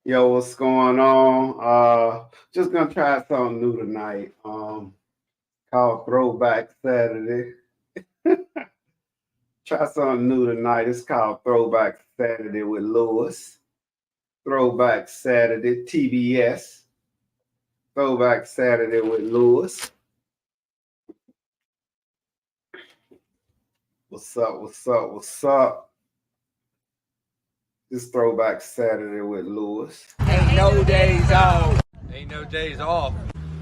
Yo, what's going on? Just gonna try something new tonight. Called Throwback Saturday. Try something new tonight. It's called Throwback Saturday with Lewis. Throwback Saturday, TBS. Throwback Saturday with Lewis. What's up? What's up? What's up? This Throwback Saturday with Lewis. Ain't no days off. Ain't no days off.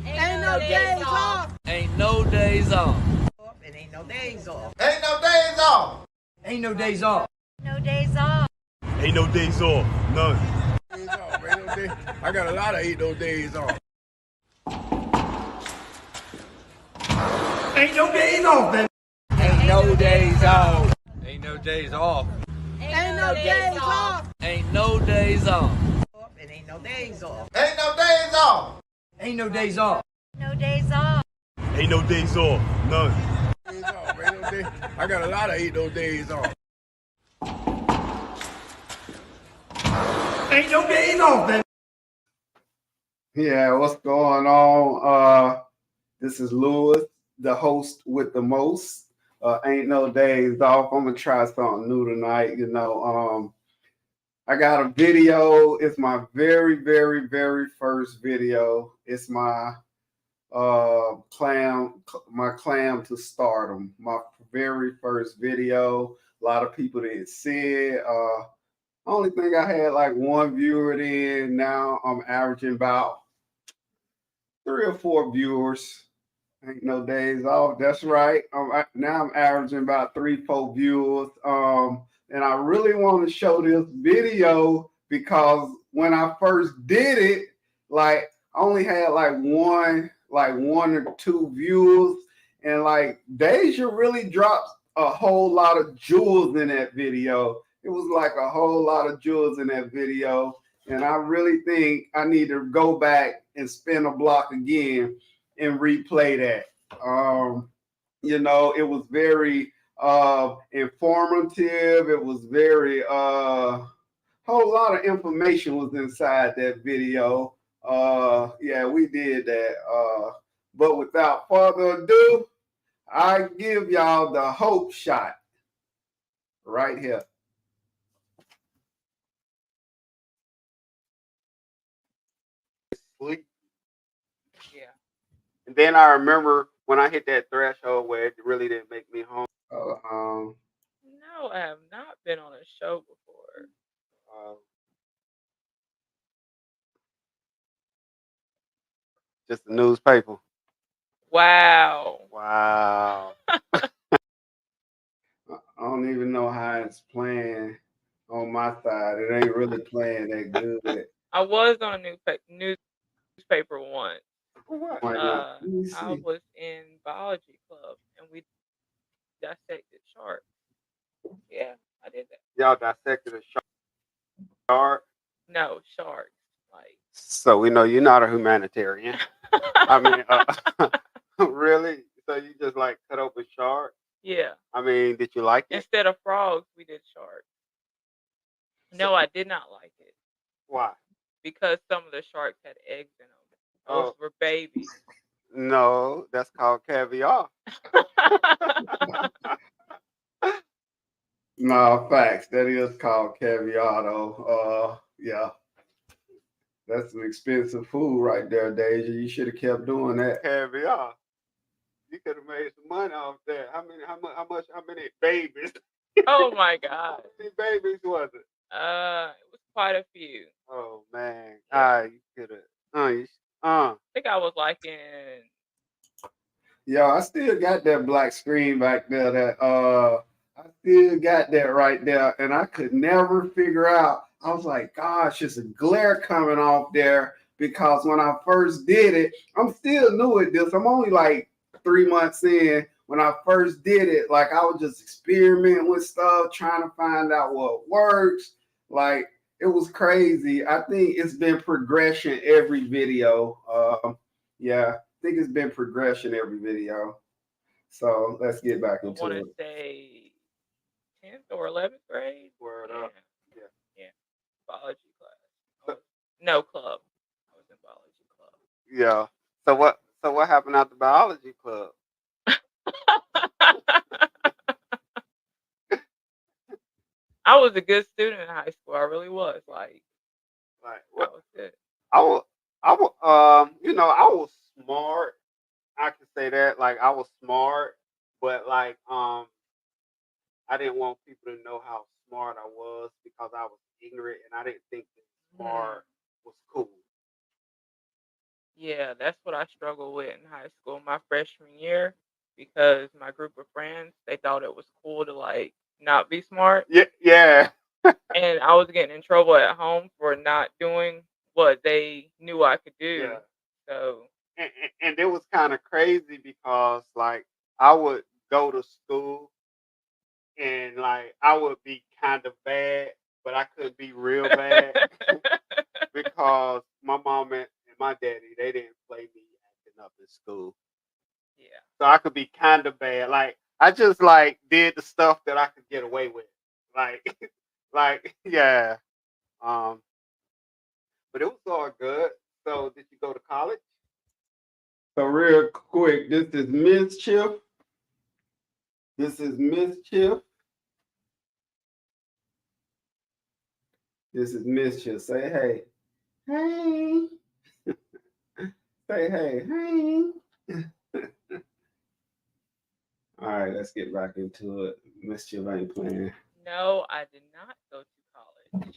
Ain't no days off. Ain't no days off. And ain't no days off. Ain't no days off. Ain't no days off. No days off. Ain't no days off. None. Days off. Ain't no day. I got a lot of ain't no days off. Ain't no days off, man. Ain't no days off. Ain't no days off. Ain't no days off. Ain't no days off. And ain't no days off. Ain't no days off. Ain't no days off. No days off. Ain't no days off. None. Days off. Ain't no day. I got a lot of ain't no days off. Ain't no days off, man. Yeah, what's going on? This is Lewis, the host with the most. Ain't no days off. I'm gonna try something new tonight. I got a video. It's my very, very, very first video. It's my clam to stardom. My very first video. A lot of people didn't see it. Only thing I had like one viewer in. Now I'm averaging about 3 or 4 viewers. Ain't no days off. That's right. Now I'm averaging about 3, 4 viewers. And I really want to show this video because when I first did it, like I only had like one or two views, and like Deja really dropped a whole lot of jewels in that video. It was like a whole lot of jewels in that video. And I really think I need to go back and spin a block again and replay that. It was very informative. It was very whole lot of information was inside that video. Yeah, we did that. But without further ado, I give y'all the hope shot right here. Sleep. Yeah. And then I remember when I hit that threshold where it really didn't make me home. No, I have not been on a show before. Just the newspaper. Wow. Wow. I don't even know how it's playing on my side. It ain't really playing that good. I was on a newspaper once. What? I was in biology club and we dissected sharks. Yeah, I did that. Y'all dissected a shark. No, sharks. Like So we know you're not a humanitarian. I mean, really? So you just like cut open shark? yeah. I mean, did you like it? Instead of frogs, we did sharks. No, I did not like it Why? because some of the sharks had eggs in them. Those were babies. No, that's called caviar. No, facts. That is called caviar, though. Yeah. That's some expensive food right there, Deja. You should have kept doing that. Caviar. You could have made some money off that. How many babies? Oh my god. How many babies was it? It was quite a few. Oh man. Yeah. You could have. I think I was like in. Yeah, I still got that black screen back there. I still got that right there, and I could never figure out. I was like, gosh, it's a glare coming off there because when I first did it, I'm still new at this. I'm only like 3 months in. When I first did it, like I was just experimenting with stuff, trying to find out what works. Like it was crazy. I think it's been progression every video. Yeah, I think it's been progression every video. So let's get back I into want it. to say 10th or 11th grade. Word Yeah. up. Yeah. Yeah. Biology class. I So, was No club. I was in biology club. Yeah. So what happened at the biology club? I was a good student in high school. I really was. Like, Like I what? was good. I was I was smart. I can say that. Like I was smart, but like I didn't want people to know how smart I was because I was ignorant and I didn't think that Hmm. smart was cool. Yeah, that's what I struggled with in high school my freshman year because my group of friends, they thought it was cool to like not be smart. Yeah, yeah, And I was getting in trouble at home for not doing what they knew I could yeah. do. So, And it was kind of crazy because like I would go to school and like I would be kind of bad, but I couldn't be real bad because my mom and my daddy they didn't play me acting up in school, yeah. so I could be kind of bad. Like I just like did the stuff that I could get away with, like like yeah. Um, but it was all good. So did you go to college? So real quick, this is mischief. This is mischief. This is mischief. Say hey. Hey. Say hey. Hey. All right, let's get back into it. Mischief ain't playing. No, I did not go to college.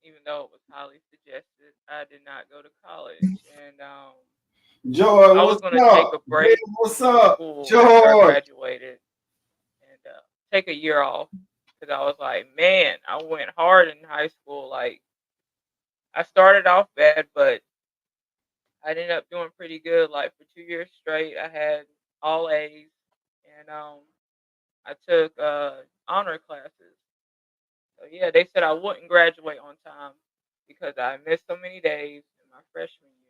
Even though it was highly suggested, I did not go to college. And George, I was what's going to take a up? Babe, break what's from up? school after I George. graduated and take a year off because I was like, man, I went hard in high school. Like, I started off bad, but I ended up doing pretty good. Like, for 2 years straight, I had all A's, and I took honor classes. So, yeah, they said I wouldn't graduate on time because I missed so many days in my freshman year.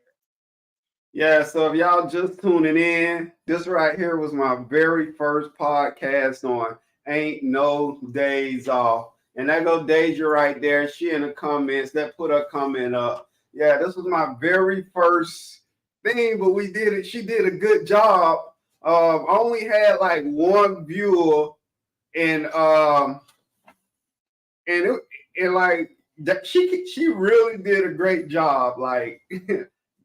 Yeah, so if y'all just tuning in, this right here was my very first podcast on Ain't No Days Off. And that go Deja right there. She in the comments that put her comment up. Yeah, this was my very first thing, but we did it. She did a good job. I only had like one viewer, and and it and like that she really did a great job. Like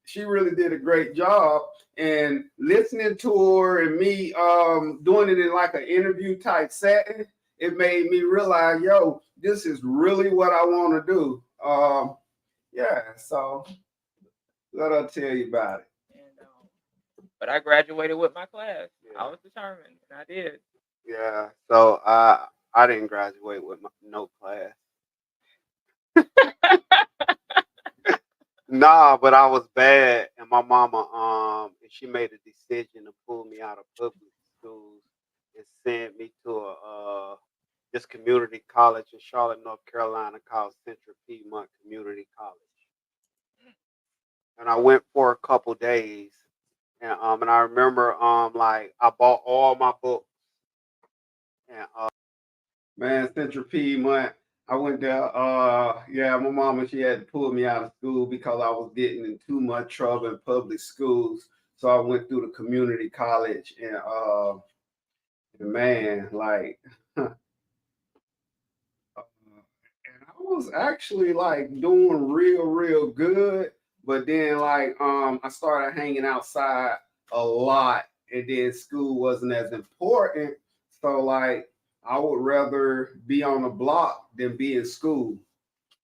she really did a great job. And listening to her and me doing it in like an interview type setting, it made me realize, yo, this is really what I want to do. Yeah, so let her tell you about it. And but I graduated with my class. I Yeah. was determined, and I did. Yeah. So I didn't graduate with no class. Nah, but I was bad, and my mama and she made a decision to pull me out of public schools and send me to a this community college in Charlotte, North Carolina called Central Piedmont Community College. And I went for a couple days, and I remember like I bought all my books and man, Central Piedmont. I went there. Yeah, my mama she had to pull me out of school because I was getting in too much trouble in public schools. So I went through the community college, and man, like, and I was actually like doing real good. But then like I started hanging outside a lot, and then school wasn't as important. So like I would rather be on the block than be in school,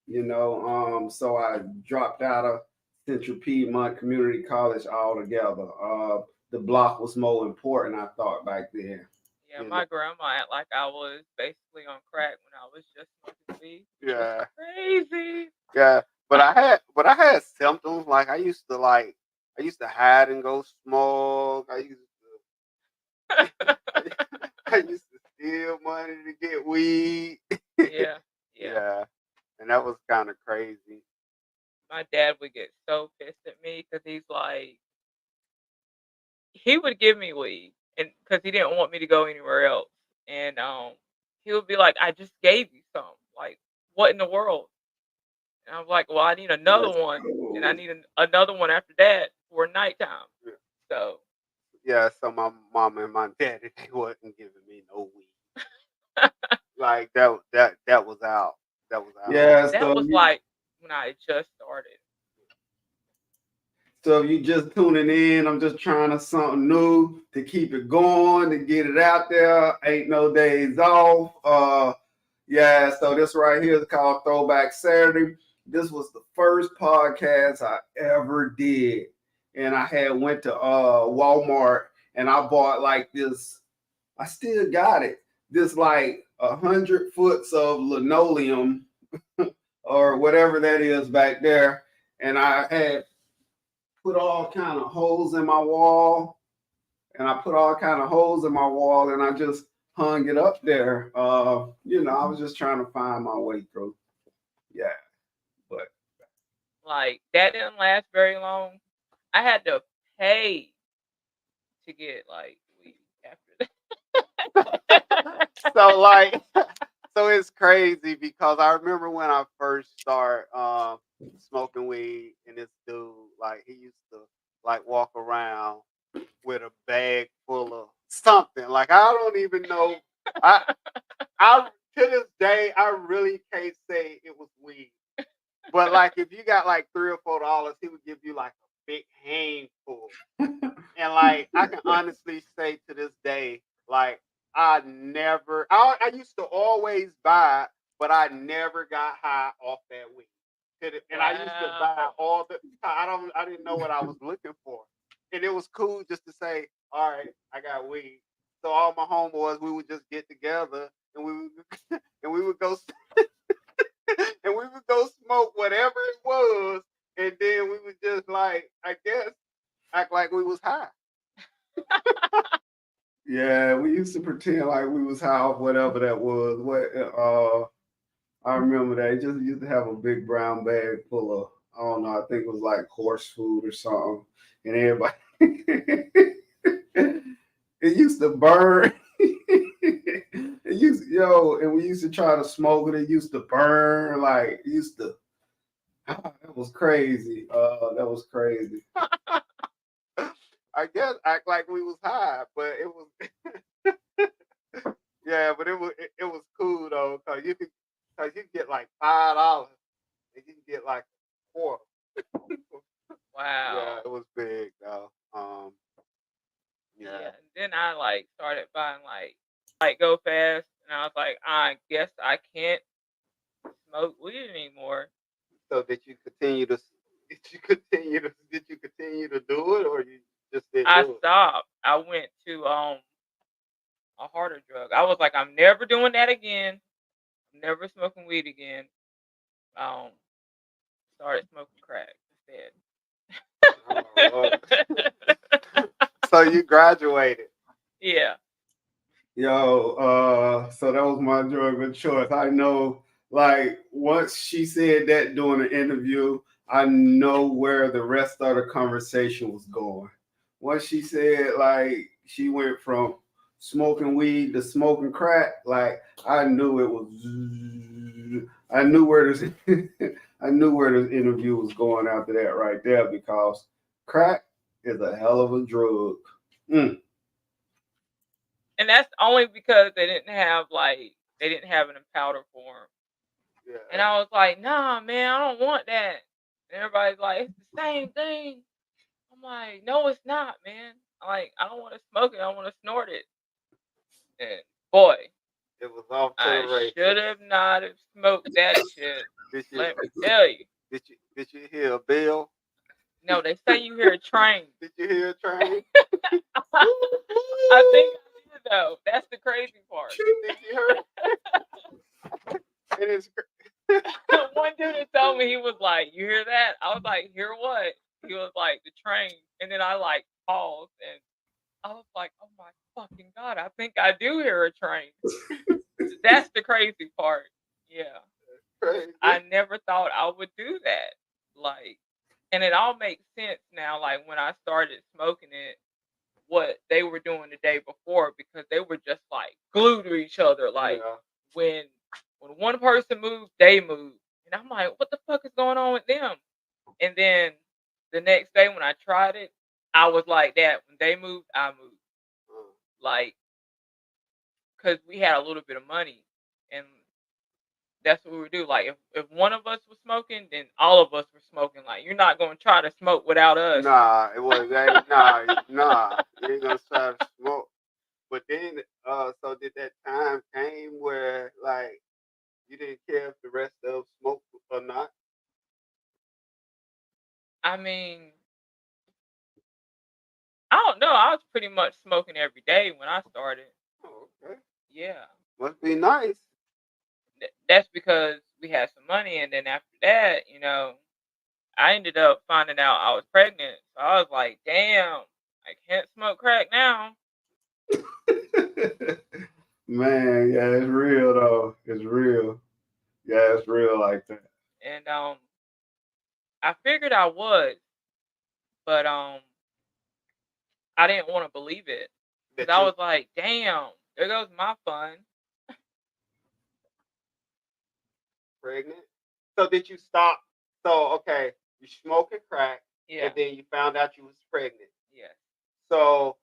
you know. So I dropped out of Central Piedmont Community College altogether. The block was more important, I thought back then. Yeah, You know? my grandma act like I was basically on crack when I was just smoking weed. It was Yeah. crazy. Yeah, but I had symptoms like I used to hide and go smoke. I used to steal money to get weed. Yeah, yeah. Yeah, and that was kind of crazy. My dad would get so pissed at me because he's like, he would give me weed, and because he didn't want me to go anywhere else, and he would be like, "I just gave you some. Like, what in the world?" And I was like, well, I need another That's one, and I cool. need another one after that for nighttime. Yeah. So Yeah, so my mom and my daddy they wasn't giving me no weed. Like that was out. That was out. Yeah, that was like when I just started. so if you just tuning in, I'm just trying to something new to keep it going, to get it out there. Ain't no days off. Yeah, so this right here is called Throwback Saturday. This was the first podcast I ever did. And I had went to Walmart and I bought like this, I still got it. This like 100 foot of linoleum or whatever that is back there. And I had put all kind of holes in my wall, and I put all kind of holes in my wall, and I just hung it up there. I was just trying to find my way through. Yeah, but Like that didn't last very long. I had to pay to get like weed after that. so like, so it's crazy because I remember when I first started smoking weed, and this dude like he used to like walk around with a bag full of something. Like I don't even know. I I to this day I really can't say it was weed. But like if you got like $3 or $4, he would give you like a big handful. And like I can honestly say to this day, like I used to always buy, but I never got high off that weed. And I used to buy Wow. all the I didn't know what I was looking for. And it was cool just to say, all right, I got weed. So all my homeboys, we would just get together and we would and we would go and we would go smoke whatever it was, and then we would just like, I guess, act like we was high. Yeah, we used to pretend like we was high off whatever that was. I remember that. It just used to have a big brown bag full of, I don't know, I think it was like horse food or something. And everybody it used to burn. And we used to try to smoke it. It used to burn. Like it used to that was crazy. That was crazy. I guess act like we was high, but it was yeah, but it was cool though, cause you get like $5 and you can get like a quarter. Wow. Yeah, it was big though. Yeah. Yeah. And then I like started buying like go fast, and I was like, I guess I can't smoke weed anymore. So did you continue to do it, or you just didn't I do it? stopped. I went to a harder drug. I was like, I'm never doing that again. I'm never smoking weed again. Um, started smoking crack Oh, Lord. instead. So you graduated. Yeah. So that was my drug of choice. I know, like, once she said that during the interview, I know where the rest of the conversation was going. Once she said, like, she went from smoking weed to smoking crack, like, I knew it was, I knew where this, I knew where this interview was going after that right there because crack is a hell of a drug. Mm. And that's only because they didn't have it in powder form. And Yeah. I was like, nah, man, I don't want that. And everybody's like, it's the same thing. I'm like, no, it's not, man. I don't want to smoke it. I want to snort it. And boy, It was off to the I races. should have not have smoked that shit. Did you Let me tell you. did you hear a bell? No, they say you hear a train. Did you hear a train? I think I did though. That's the crazy part. Did you hear? It is. One dude that told me, he was like, "You hear that?" I was like, "Hear what?" He was like, "The train." And then I like paused, and I was like, "Oh my fucking god! I think I do hear a train." That's the crazy part. Yeah, Crazy. I never thought I would do that. Like, and it all makes sense now. Like when I started smoking it, what they were doing the day before, because they were just like glued to each other. Like Yeah. when one person moved, they moved, And I'm like, what the fuck is going on with them? And then the next day when I tried it, I was like that. When they moved, I moved. Like, because we had a little bit of money. And that's what we would do. Like, if one of us was smoking, then all of us were smoking. Like, you're not going to try to smoke without us. Nah, it was nah. You ain't gonna try to smoke. But then, so did that time came where like you didn't care if the rest of them smoked or not? I mean, I don't know. I was pretty much smoking every day when I started. Oh, okay. Yeah. Must be nice. That's because we had some money. And then after that, I ended up finding out I was pregnant. So I was like, damn, I can't smoke crack now. Man, yeah, it's real though. It's real. Yeah, it's real like that. And I figured I was, but I didn't want to believe it. Because That I you was like, damn, there goes my fun. pregnant. So did you stop? So okay, you smoking crack, Yeah. and then you found out you was pregnant. Yeah. So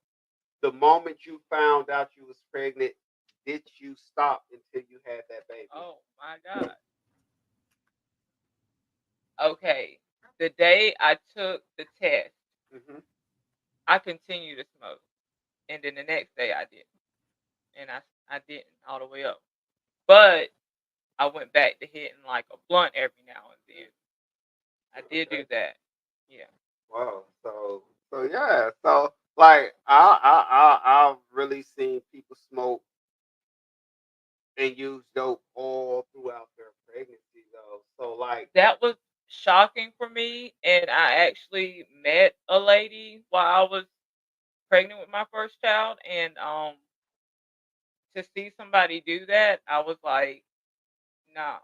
the moment you found out you was pregnant, did you stop until you had that baby? Oh my God. Okay. The day I took the test, Hmm. I continued to smoke. And then the next day I didn't. And I didn't all the way up. But I went back to hitting like a blunt every now and then. I did do Okay. that. Yeah. Wow. So yeah. So like I've really seen people smoke and use dope all throughout their pregnancy though. So like That was shocking for me. And I actually met a lady while I was pregnant with my first child. And to see somebody do that, I was like, nah.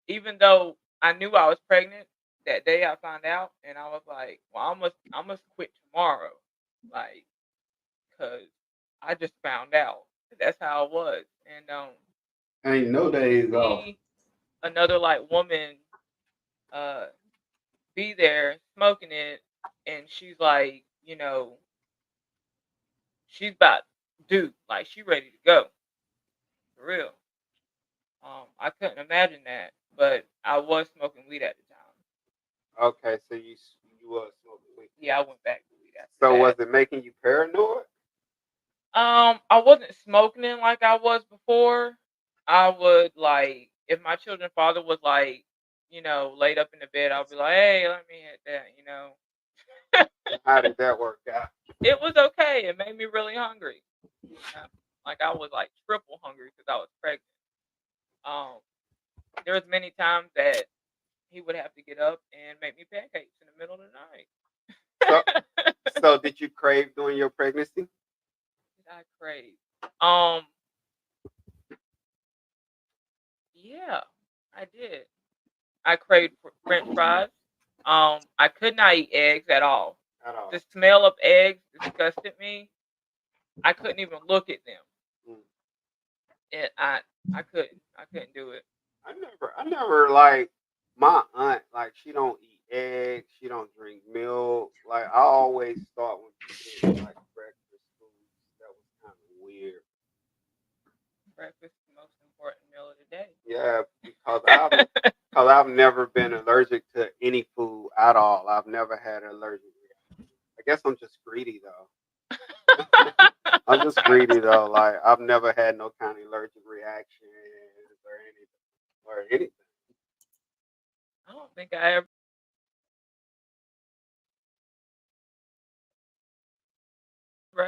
Even though I knew I was pregnant that day I found out, and I was like, well, I must quit tomorrow. Like, cause I just found out. That's how it was. And ain't no to days off. see another like woman uh be there smoking it, and she's like, she's about dude, like she ready to go. For real. I couldn't imagine that, but I was smoking weed at the time. Okay, so you was smoking weed. Yeah, I went back to weed after So was that. it making you paranoid? I wasn't smoking it like I was before. I would like if my children's father was like, laid up in the bed, I'll be like, hey, let me hit that. How did that work out? It was okay. It made me really hungry. Like I was like triple hungry because I was pregnant. Um, there was many times that he would have to get up and make me pancakes in the middle of So the night. so did you crave during your pregnancy? Did I crave? Um, yeah, I did. I craved French fries. I could not eat eggs at all. At all. The smell of eggs disgusted me. I couldn't even look at them. Mm. And I couldn't do it. I never like my aunt, like she don't eat eggs, she don't drink milk. Like I always thought when people didn't like breakfast foods, that was kind of weird. Breakfast is the most important meal of the day. Yeah, because I've never been allergic to any food at all. I've never had an allergic reaction. I guess I'm just greedy though. I'm just greedy though. Like I've never had no kind of allergic reactions or anything. I don't think I ever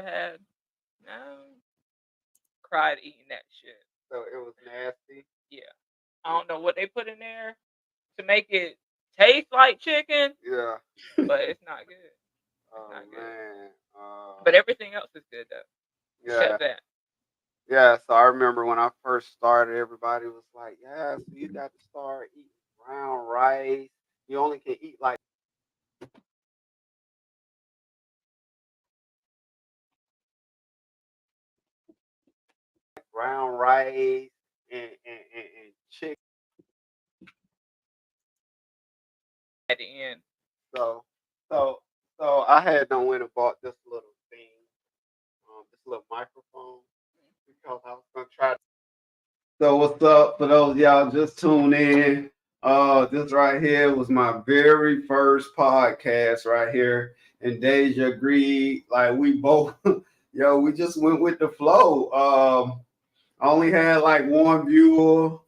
had. No, cried eating that shit. So it was nasty. Yeah, I don't know what they put in there to make it taste like chicken, Yeah. but it's not good. It's Oh not good. man. But everything else is good though, Yeah. except that. Yeah. So I remember when I first started, everybody was like, "Yeah, so you got to start eating brown rice. You only can eat like brown rice and chicken." at the end. So, so, so I had done went and bought this little thing, this little microphone, because I was gonna try. So what's up for those of y'all just tune in? This right here was my very first podcast right here, and Deja agreed. Like we both, we just went with the flow. I only had like one viewer.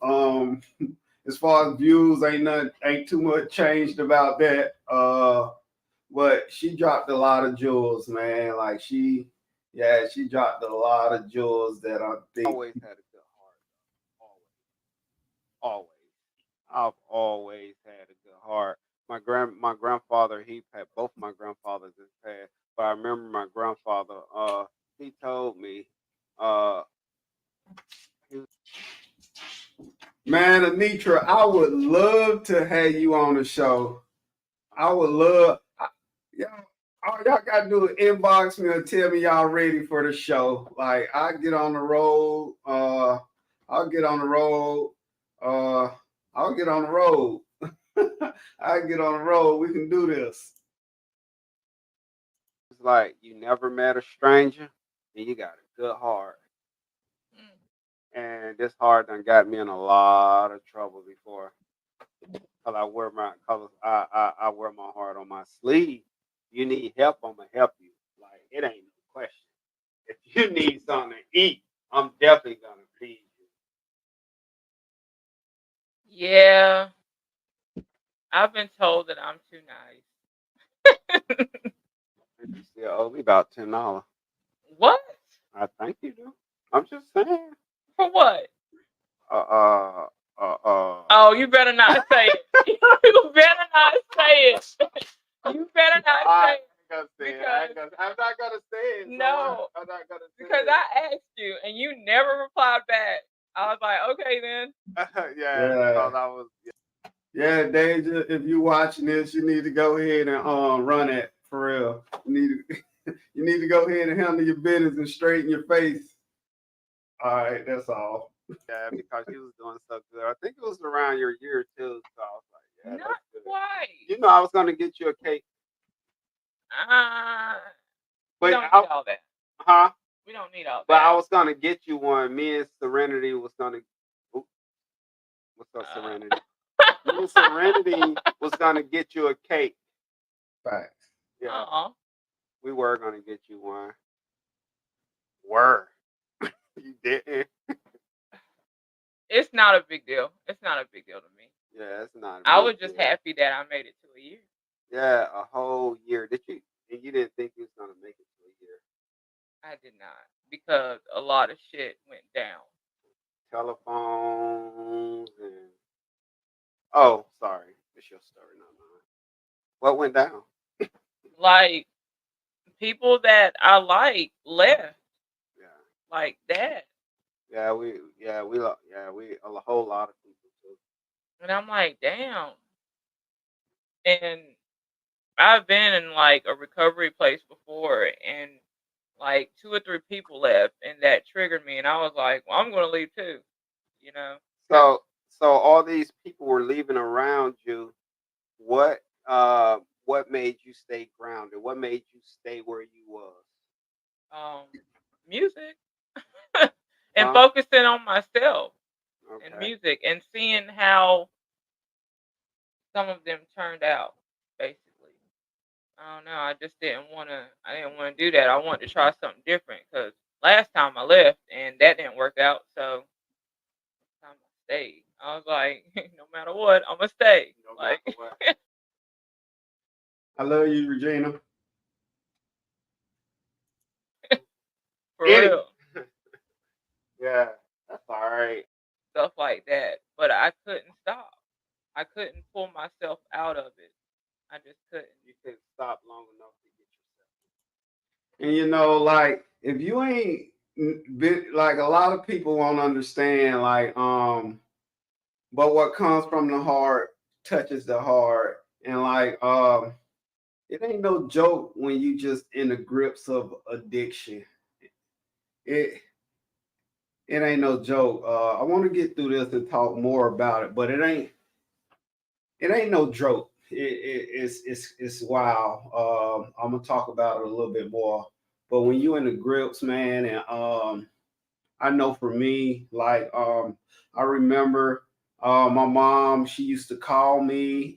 As far as views, ain't too much changed about that. But she dropped a lot of jewels, man. Like she dropped a lot of jewels that I think always had a good heart. Always. I've always had a good heart. My grandfather, he had both my grandfathers in passed, but I remember my grandfather, he told me, he was, man, Anitra, I would love to have you on the show. I would love, y'all, all y'all gotta do is inbox me and tell me y'all ready for the show. Like I get on the road, I'll get on the road, I'll get on the road. I get on the road. We can do this. It's like you never met a stranger and you got a good heart. And this heart done got me in a lot of trouble before. Cause I wear I wear my heart on my sleeve. You need help, I'm gonna help you. Like it ain't no question. If you need something to eat, I'm definitely gonna feed you. Yeah, I've been told that I'm too nice. You still owe me about $10. What? I think you do. I'm just saying. For what? Uh. Oh, you better not say it. You better not say it. You better not say it. I'm not gonna say it. No, I'm not gonna say because it. I asked you and you never replied back. I was like, okay then. Yeah. Because I was. Yeah, Deja, if you watching this, you need to go ahead and run it for real. You need to go ahead and handle your business and straighten your face. All right, that's all. Yeah, because he was doing so good. I think it was around your year too. So I was like, yeah, Not that's good. quite. You know, I was gonna get you a cake. We don't need all that. Huh? We don't need all that. But I was gonna get you one. Me and Serenity was gonna. What's up, Serenity? Me and Serenity was gonna get you a cake. Facts. Yeah. We were gonna get you one. Were. You didn't. It's not a big deal. It's not a big deal to me. Yeah, it's not. I was just happy that I made it to a year. Yeah, a whole year. Did you? And you didn't think you was gonna make it to a year? I did not, because a lot of shit went down. Telephones and. Oh, sorry. It's your story, not mine. What went down? Like people that I like left. Yeah. Like that. Yeah, we a whole lot of people too. And I'm like, damn. And I've been in like a recovery place before, and like 2 or 3 people left, and that triggered me, and I was like, well, I'm gonna leave too. You know. So all these people were leaving around you. What made you stay grounded? What made you stay where you was? Music. And focusing on myself and music, and seeing how some of them turned out, basically. I don't know. I didn't want to do that. I wanted to try something different, because last time I left and that didn't work out. So this time I stayed. I was like, no matter what, I'm gonna stay. No matter what. I love you, Regina. For real. Yeah, that's all right. Stuff like that. But I couldn't stop. I couldn't pull myself out of it. I just couldn't. You couldn't stop long enough to get yourself. And you know, like if you ain't been, like a lot of people won't understand, like but what comes from the heart touches the heart, and like it ain't no joke when you just in the grips of addiction. It ain't no joke. I want to get through this and talk more about it, but it ain't no joke. it's wow. I'm gonna talk about it a little bit more. But when you in the grips, man, and I know for me, like I remember my mom. She used to call me.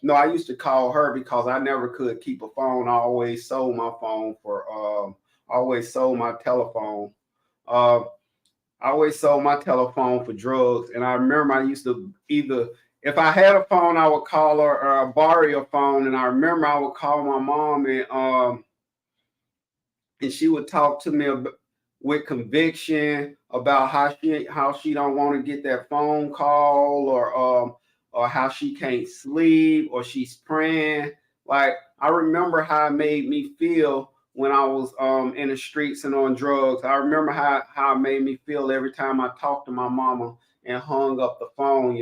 No, I used to call her because I never could keep a phone. I always sold my phone for. I always sold my telephone. Uh, I always sold my telephone for drugs, and I remember I used to either if I had a phone, I would call her or borrow a phone, and I remember I would call my mom and she would talk to me with conviction about how she don't want to get that phone call or how she can't sleep or she's praying. Like I remember how it made me feel when I was in the streets and on drugs. I remember how it made me feel every time I talked to my mama and hung up the phone.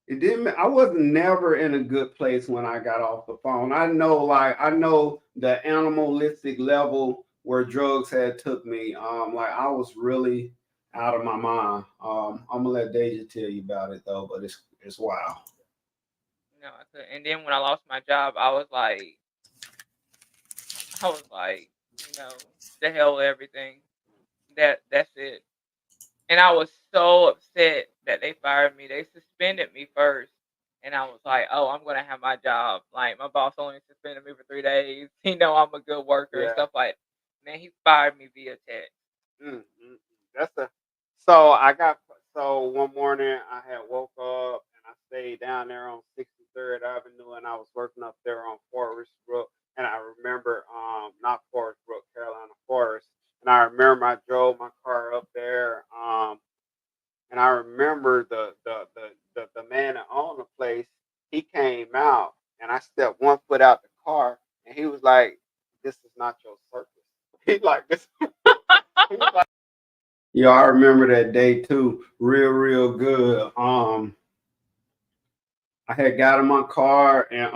It didn't. I was never in a good place when I got off the phone. I know the animalistic level where drugs had took me. Like I was really out of my mind. I'm gonna let Deja tell you about it though, but it's wild. No, I couldn't. And then when I lost my job, I was like, the hell with everything. That's it. And I was so upset that they fired me. They suspended me first. And I was like, oh, I'm gonna have my job. Like my boss only suspended me for 3 days. He know I'm a good worker and Yeah. stuff like that. Man, he fired me via text. Mm, mm, mm. That's a so I got so one morning I had woke up and I stayed down there on 63rd Avenue and I was working up there on Forest Brook and I remember not Forest Brook, Carolina Forest. And I remember I drove my car up there and I remember the man that owned the place, he came out and I stepped one foot out the car and he was like, "This is not your circus." He like this. He was like, yeah, I remember that day too, real good. I had got in my car and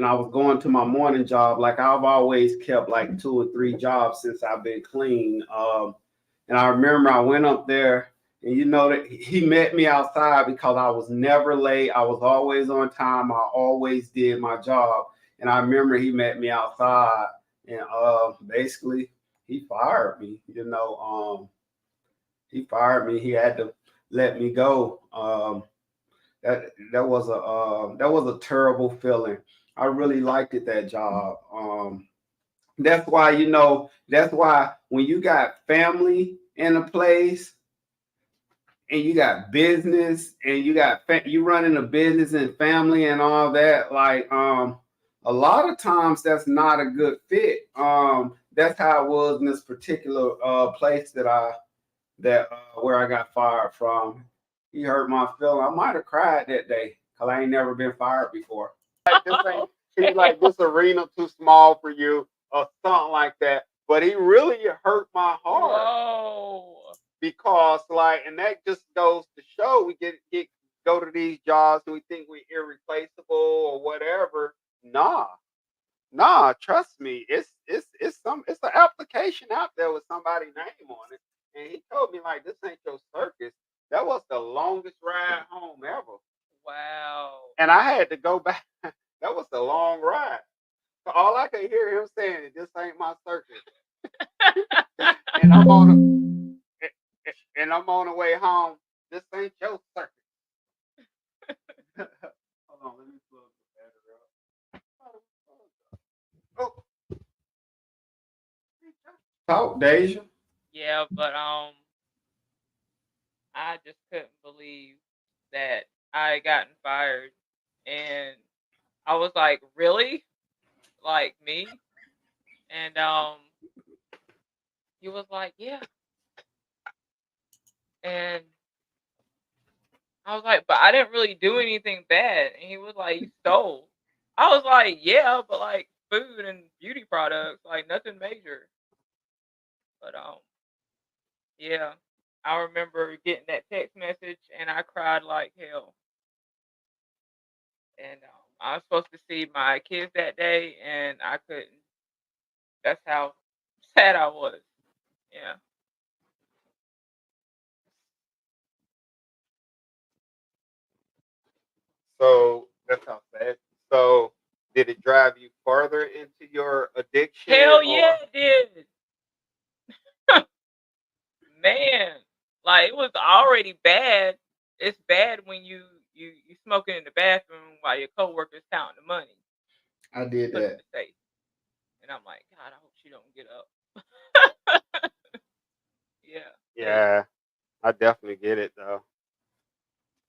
I was going to my morning job. Like I've always kept like two or three jobs since I've been clean. And I remember I went up there and that he met me outside because I was never late. I was always on time. I always did my job. And I remember he met me outside and basically he fired me. He fired me. He had to let me go. That was a terrible feeling. I really liked it that job. That's why when you got family in a place and you got business and you running a business and family and all that, like a lot of times that's not a good fit. That's how it was in this particular place that where I got fired from. He hurt my feeling. I might have cried that day because I ain't never been fired before. Like this ain't he's like this arena too small for you or something like that. But he really hurt my heart Whoa. because and that just goes to show we get go to these jobs and we think we irreplaceable or whatever. Nah, trust me. It's an application out there with somebody's name on it. And he told me like this ain't your circus. That was the longest ride home ever. Wow. And I had to go back. That was a long ride. So all I could hear him saying is this ain't my circus. and I'm on and I'm on the way home. This ain't your circus. Hold on, let me plug the battery up. Oh, talk, Deja. Yeah, but I just couldn't believe that I had gotten fired, and I was like, really, like me, and he was like, yeah, and I was like, but I didn't really do anything bad, and he was like, you stole. I was like, yeah, but like food and beauty products, like nothing major, but yeah. I remember getting that text message and I cried like hell. And I was supposed to see my kids that day, and I couldn't. That's how sad I was. Yeah. So that sounds bad. So did it drive you further into your addiction? Hell yeah, it did. Man, like it was already bad. It's bad when you smoking in the bathroom while your coworkers counting the money, I did put it in that. the safe, and I'm like, God, I hope she don't get up. Yeah, Yeah, I definitely get it though.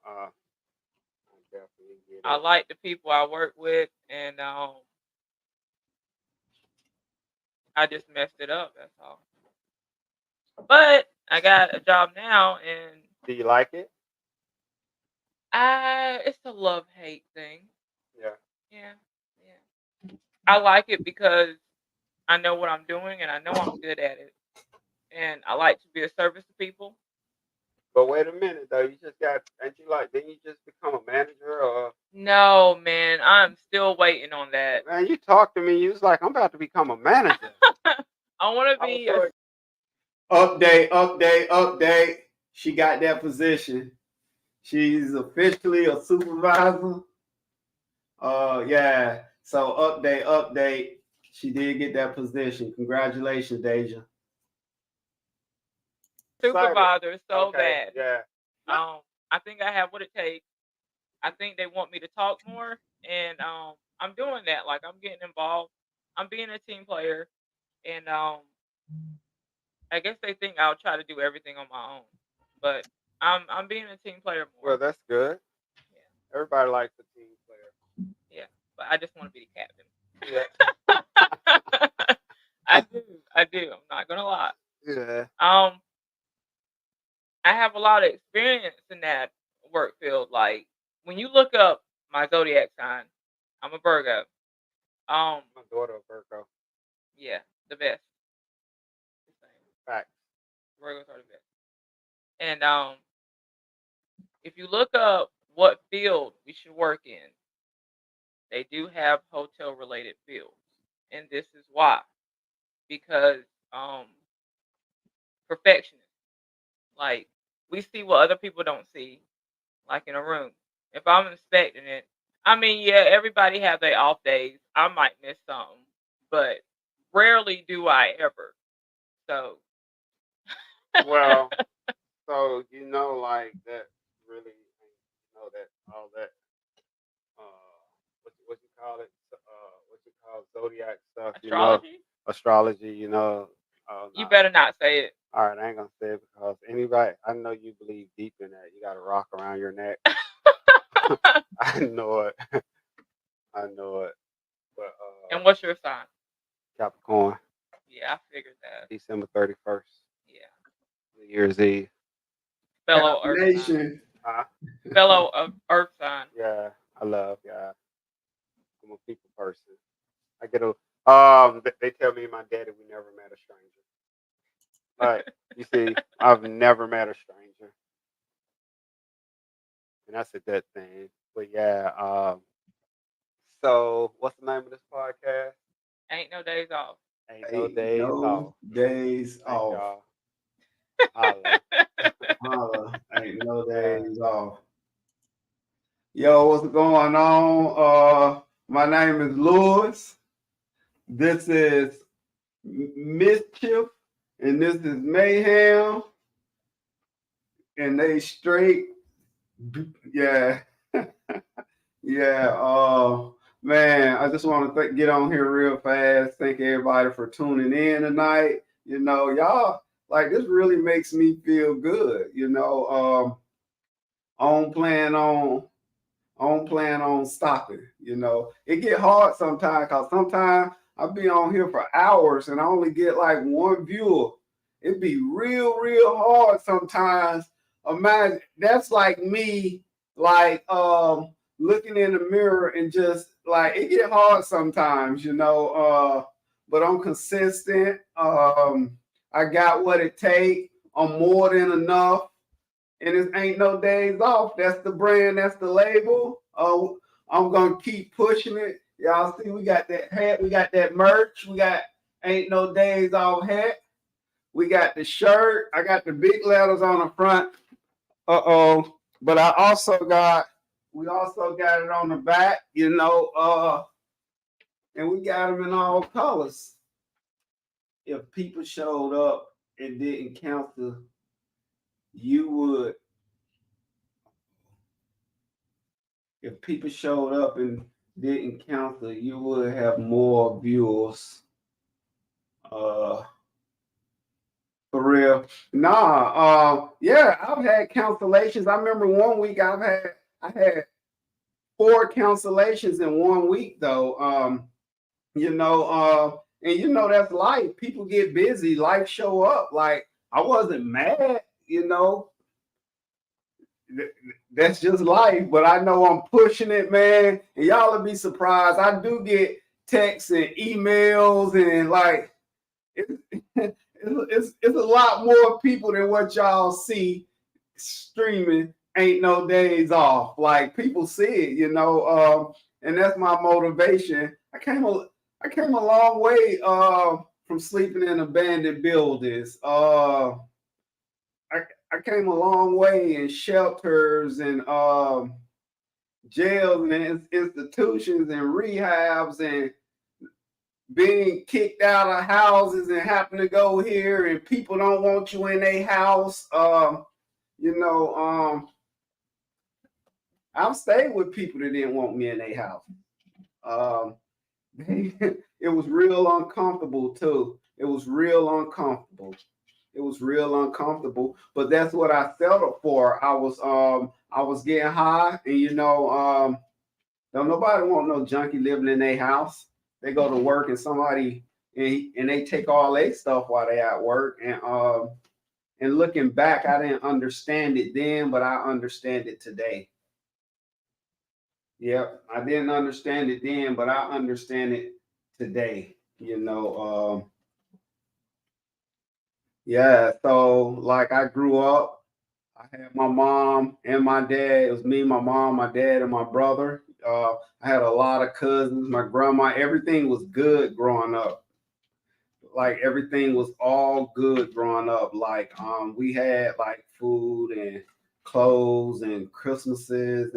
I definitely get I it. like the people I work with, and I just messed it up. That's all. But I got a job now, and Do you like it? it's a love hate thing. Yeah. Yeah, yeah. I like it because I know what I'm doing, and I know I'm good at it, and I like to be of service to people. But wait a minute though, you just got ain't you like didn't you just become a manager or No, man, I'm still waiting on that. man, you talked to me, you was like, I'm about to become a manager. I want to I was be so update, update, update. She got that position. She's officially a supervisor. Yeah. So update, update. She did get that position. Congratulations, Deja. supervisor so Okay. bad. Yeah. I think I have what it takes. I think they want me to talk more, and I'm doing that. Like I'm getting involved. I'm being a team player, and I guess they think I'll try to do everything on my own, but I'm being a team player Well, more. that's good. Yeah, Everybody likes a team player. yeah. But I just want to be the captain. Yeah. I do. I do. I'm not gonna lie. Yeah. I have a lot of experience in that work field. Like when you look up my zodiac sign, I'm a Virgo. My daughter a Virgo. Yeah, the best. Fact. Virgos are the best. And if you look up what field we should work in, they do have hotel related fields. And this is why. Because perfectionist. Like we see what other people don't see, like in a room. If I'm inspecting it, I mean, yeah, everybody have their off days. I might miss something, but rarely do I ever. So Well, so like that really, that all that what you call it, what you call zodiac stuff, astrology, astrology, you nah. better not say it. All right, I ain't gonna say it because anybody, I know you believe deep in that. You got a rock around your neck. I know it. I know it. But And what's your sign? Capricorn, Yeah, I figured that. December 31st, Yeah, New Year's Eve. fellow Earth sign. Nation. Fellow Earth sign. Yeah, I love God. I'm a people person. I get a they tell me and my daddy we never met a stranger. Like you see, I've never met a stranger. And that's a good thing. But yeah, so what's the name of this podcast? Ain't no days off. Ain't no days off. Days Thank off. y'all. Holla. Holla. Ain't no days off. Yo, what's going on? My name is Lewis. This is Mischief, and this is Mayhem, and they straight, yeah, yeah. Man, I just want to get on here real fast. Thank everybody for tuning in tonight. Y'all, like, this really makes me feel good. I don't plan on stopping. It get hard sometimes because sometimes I be on here for hours and I only get like one viewer. It be real, real hard sometimes. Imagine that's like me, like looking in the mirror and just like it get hard sometimes, but I'm consistent. I got what it takes. I'm more than enough. And it ain't no days off. That's the brand. That's the label. Oh, I'm gonna keep pushing it. Y'all see, we got that hat. We got that merch. We got ain't no days off hat. We got the shirt. I got the big letters on the front. But I also got we also got it on the back, and we got them in all colors. If people showed up and didn't cancel, you would. If people showed up and didn't cancel, you would have more viewers. For real. Yeah, I've had cancellations. I remember one week I had 4 cancellations in 1 week though. And that's life. People get busy, life show up. Like I wasn't mad, that's just life. But I know I'm pushing it, man. And y'all will be surprised. I do get texts and emails and like it's a lot more people than what y'all see streaming. Ain't no days off. Like people see it, and that's my motivation. I came a long way from sleeping in abandoned buildings. I came a long way in shelters and jails and institutions and rehabs and being kicked out of houses and happen to go here and people don't want you in their house. I've stayed with people that didn't want me in their house. It was real uncomfortable too. It was real uncomfortable. But that's what I settled for. I was getting high, and don't nobody want no junkie living in their house. They go to work and somebody and they take all their stuff while they at work. And looking back, I didn't understand it then, but I understand it today. Yep, I didn't understand it then, but I understand it today. Yeah, so like I grew up, I had my mom and my dad. It was me, my mom, my dad, and my brother. I had a lot of cousins, my grandma. Everything was good growing up. Like everything was all good growing up. Like we had like food and clothes and Christmases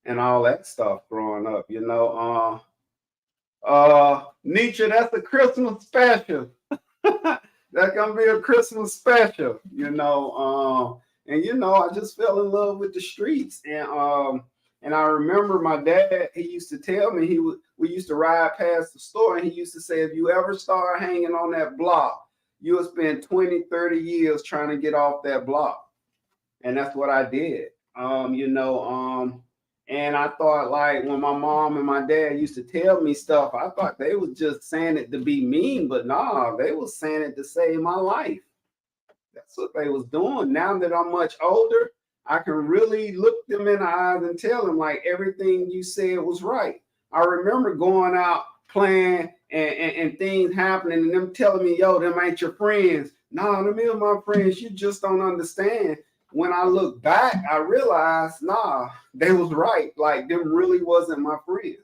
and all that stuff growing up. Nietzsche, that's a Christmas special. That's gonna be a Christmas special, and I just fell in love with the streets, and I remember my dad. He used to tell me we used to ride past the store, and he used to say, if you ever start hanging on that block, you'll spend 20, 30 years trying to get off that block, and that's what I did. And I thought, like, when my mom and my dad used to tell me stuff, I thought they was just saying it to be mean, but nah, they was saying it to save my life. That's what they was doing. Now that I'm much older, I can really look them in the eyes and tell them, like, everything you said was right. I remember going out playing and things happening and them telling me, yo, them ain't your friends. Nah, them is my friends. You just don't understand. When I look back, I realized, nah, they was right. Like, them really wasn't my friends.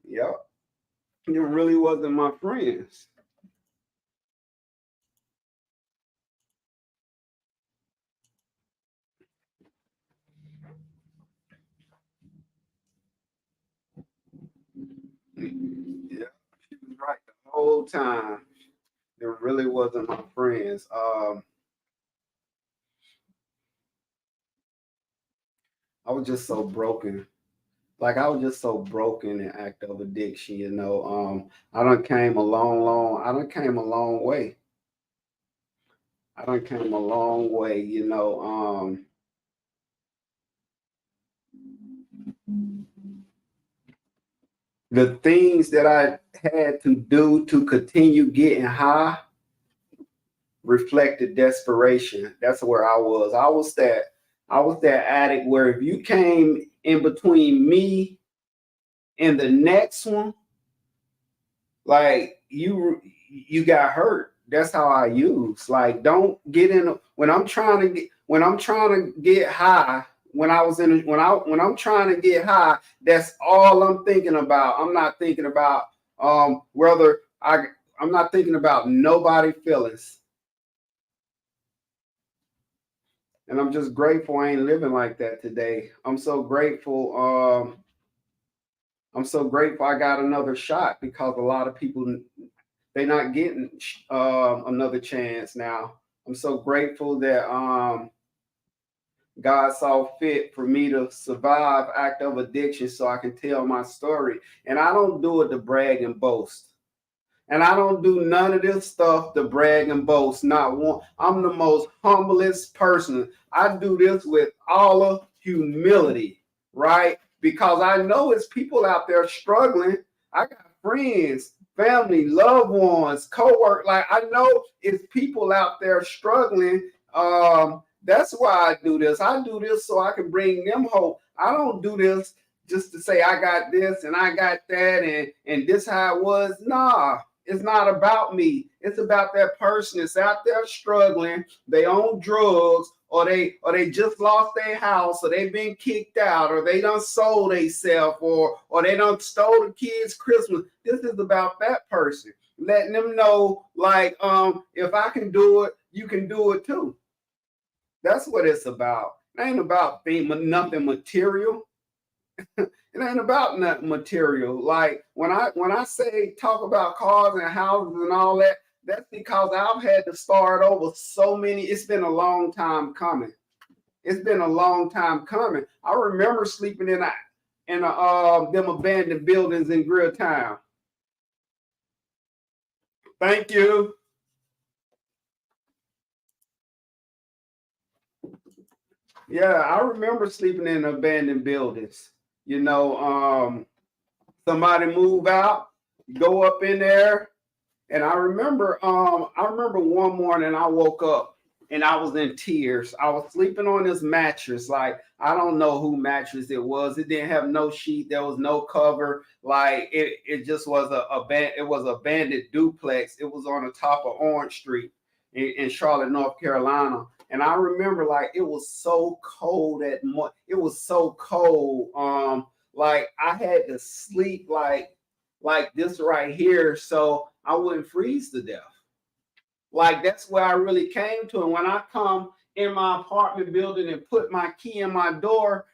Yep. Them really wasn't my friends. Yeah, she was right the whole time. Them really wasn't my friends. I was just so broken. Like I was just so broken in act of addiction. I done came a long way. I done came a long way. The things that I had to do to continue getting high reflected desperation. That's where I was. I was that addict where if you came in between me and the next one, like you got hurt. That's how I use. Like, don't get in when I'm trying to get high. When I'm trying to get high, that's all I'm thinking about. I'm not thinking about whether I'm not thinking about nobody feelings. And I'm just grateful I ain't living like that today. I'm so grateful. I'm so grateful I got another shot because a lot of people they're not getting another chance now. I'm so grateful that God saw fit for me to survive active addiction so I can tell my story. And I don't do it to brag and boast. And I don't do none of this stuff to brag and boast. Not one. I'm the most humblest person. I do this with all of humility, right? Because I know it's people out there struggling. I got friends, family, loved ones, co-work. Like I know it's people out there struggling. That's why I do this. I do this so I can bring them hope. I don't do this just to say I got this and I got that and this how it was. Nah, it's not about me. It's about that person that's out there struggling. They own drugs, or they just lost their house, or they been kicked out, or they done sold themselves, or they done stole the kids' Christmas. This is about that person, letting them know, like, if I can do it, you can do it too. That's what it's about. It ain't about nothing material. It ain't about nothing material. Like when I say talk about cars and houses and all that, that's because I've had to start over so many. It's been a long time coming. It's been a long time coming. I remember sleeping in them abandoned buildings in Greer Town. Thank you. Yeah, I remember sleeping in abandoned buildings. You know, somebody move out, go up in there. And I remember one morning I woke up and I was in tears. I was sleeping on this mattress. Like, I don't know who mattress it was. It didn't have no sheet. There was no cover. Like it just was it was a abandoned duplex. It was on the top of Orange Street in Charlotte, North Carolina. And I remember like it was so cold it was so cold. Like I had to sleep like this right here so I wouldn't freeze to death. Like that's where I really came to. And when I come in my apartment building and put my key in my door,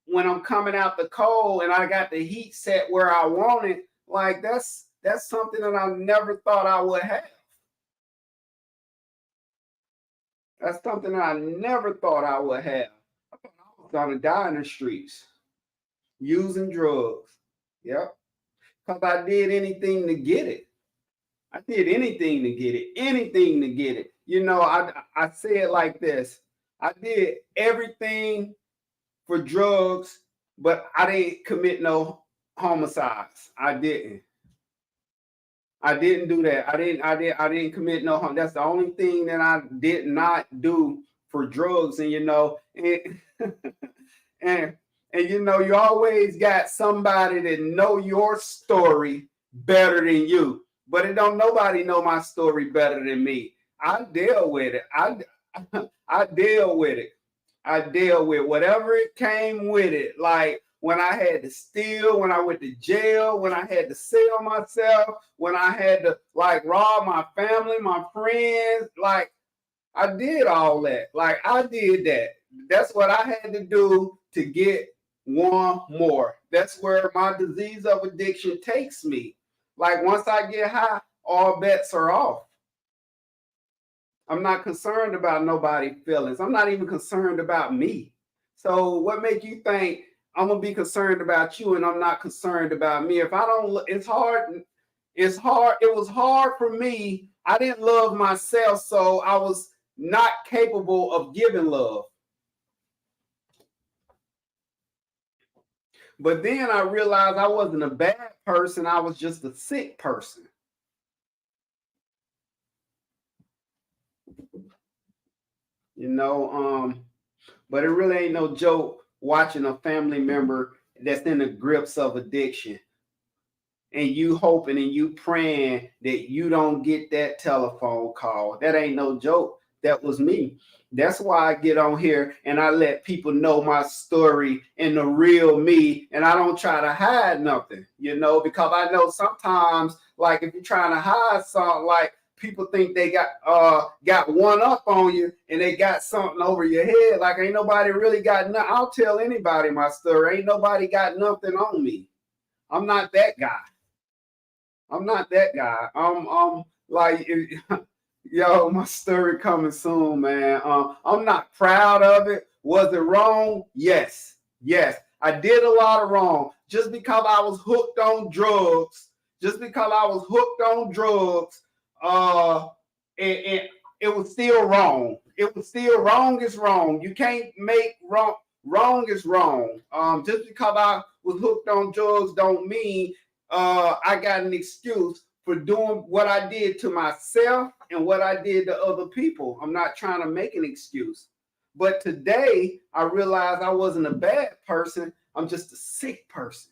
when I'm coming out the cold and I got the heat set where I want it, like that's something that I never thought I would have. That's something that I never thought I would have. I thought I was gonna die in the streets, using drugs. Yep. Because I did anything to get it. I did anything to get it, anything to get it. You know, I say it like this. I did everything for drugs, but I didn't commit no homicides. I didn't. I didn't do that. I didn't commit no harm. That's the only thing that I did not do for drugs. And you know, and you know, you always got somebody that know your story better than you. But it don't nobody know my story better than me. I deal with it. I deal with it. I deal with whatever it came with it. Like when I had to steal, when I went to jail, when I had to sell myself, when I had to like rob my family, my friends, like I did all that. Like I did that. That's what I had to do to get one more. That's where my disease of addiction takes me. Like once I get high, all bets are off. I'm not concerned about nobody's feelings. I'm not even concerned about me. So what make you think I'm gonna be concerned about you and I'm not concerned about me? If I don't, it's hard. It's hard. It was hard for me. I didn't love myself, so I was not capable of giving love. But then I realized I wasn't a bad person. I was just a sick person. You know, but it really ain't no joke watching a family member that's in the grips of addiction and you hoping and you praying that you don't get that telephone call. That ain't no joke. That was me. That's why I get on here and I let people know my story and the real me, and I don't try to hide nothing, you know, because I know sometimes, like if you're trying to hide something, like people think they got one up on you and they got something over your head. Like ain't nobody really got nothing. I'll tell anybody my story. Ain't nobody got nothing on me. I'm not that guy. I'm not that guy. I'm like, yo, my story coming soon, man. I'm not proud of it. Was it wrong? Yes. Yes. I did a lot of wrong. Just because I was hooked on drugs, and it was still wrong. It was still wrong is wrong. You can't make wrong is wrong. Just because I was hooked on drugs don't mean I got an excuse for doing what I did to myself and what I did to other people. I'm not trying to make an excuse. But today I realized I wasn't a bad person. I'm just a sick person.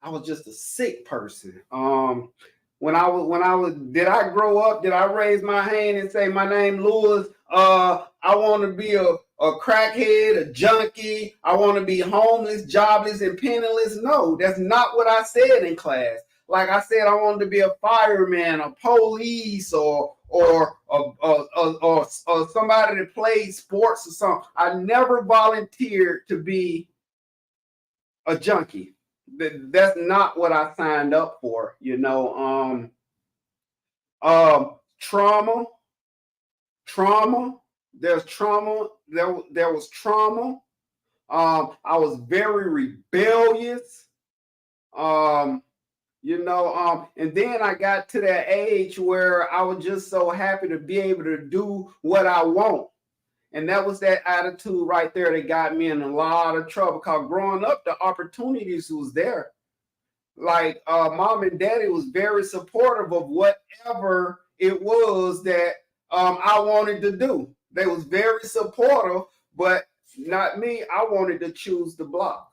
I was just a sick person. When I was, did I grow up? Did I raise my hand and say, my name Lewis? I want to be a crackhead, a junkie. I want to be homeless, jobless, and penniless. No, that's not what I said in class. Like I said, I wanted to be a fireman, a police, or somebody that plays sports or something. I never volunteered to be a junkie. That's not what I signed up for, you know. Trauma. There's trauma. There was trauma. I was very rebellious. And then I got to that age where I was just so happy to be able to do what I want. And that was that attitude right there that got me in a lot of trouble. Because growing up, the opportunities was there. Like mom and daddy was very supportive of whatever it was that I wanted to do. They was very supportive, but not me. I wanted to choose the block.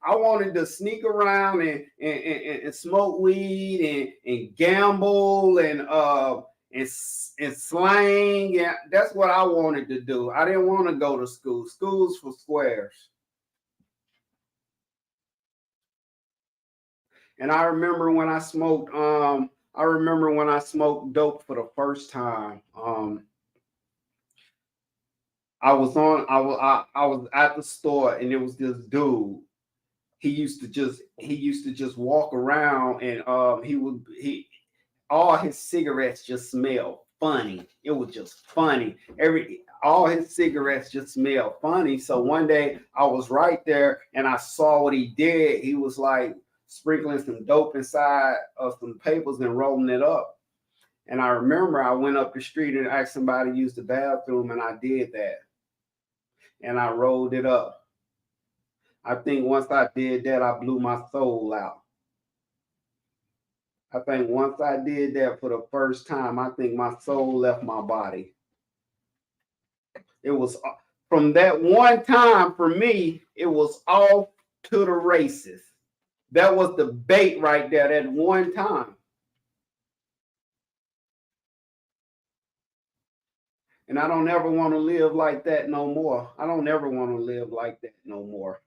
I wanted to sneak around and smoke weed and gamble and slang. And that's what I wanted to do. I didn't want to go to school. School's for squares. And I remember when I smoked dope for the first time. I was at the store and it was this dude. He used to just walk around and all his cigarettes just smelled funny. It was just funny. All his cigarettes just smelled funny. So one day I was right there and I saw what he did. He was like sprinkling some dope inside of some papers and rolling it up. And I remember I went up the street and asked somebody to use the bathroom, and I did that. And I rolled it up. I think once I did that, I blew my soul out. I think once I did that for the first time, I think my soul left my body. It was from that one time for me, it was off to the races. That was the bait right there, that one time. And I don't ever want to live like that no more. I don't ever want to live like that no more.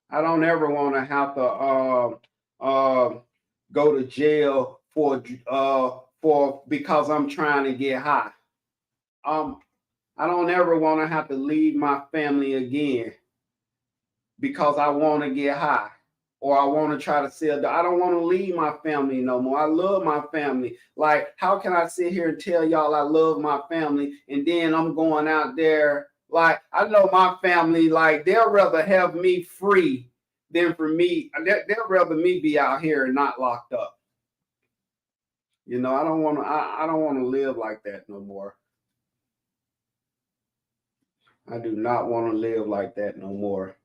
I don't ever want to have to go to jail for because I'm trying to get high. I don't ever want to have to leave my family again because I want to get high or I want to try to sell. I don't want to leave my family no more. I love my family. Like, how can I sit here and tell y'all I love my family and then I'm going out there? Like, I know my family, like, they'll rather have me free than for me. They'll rather me be out here and not locked up. You know, I don't want to live like that no more. I do not want to live like that no more.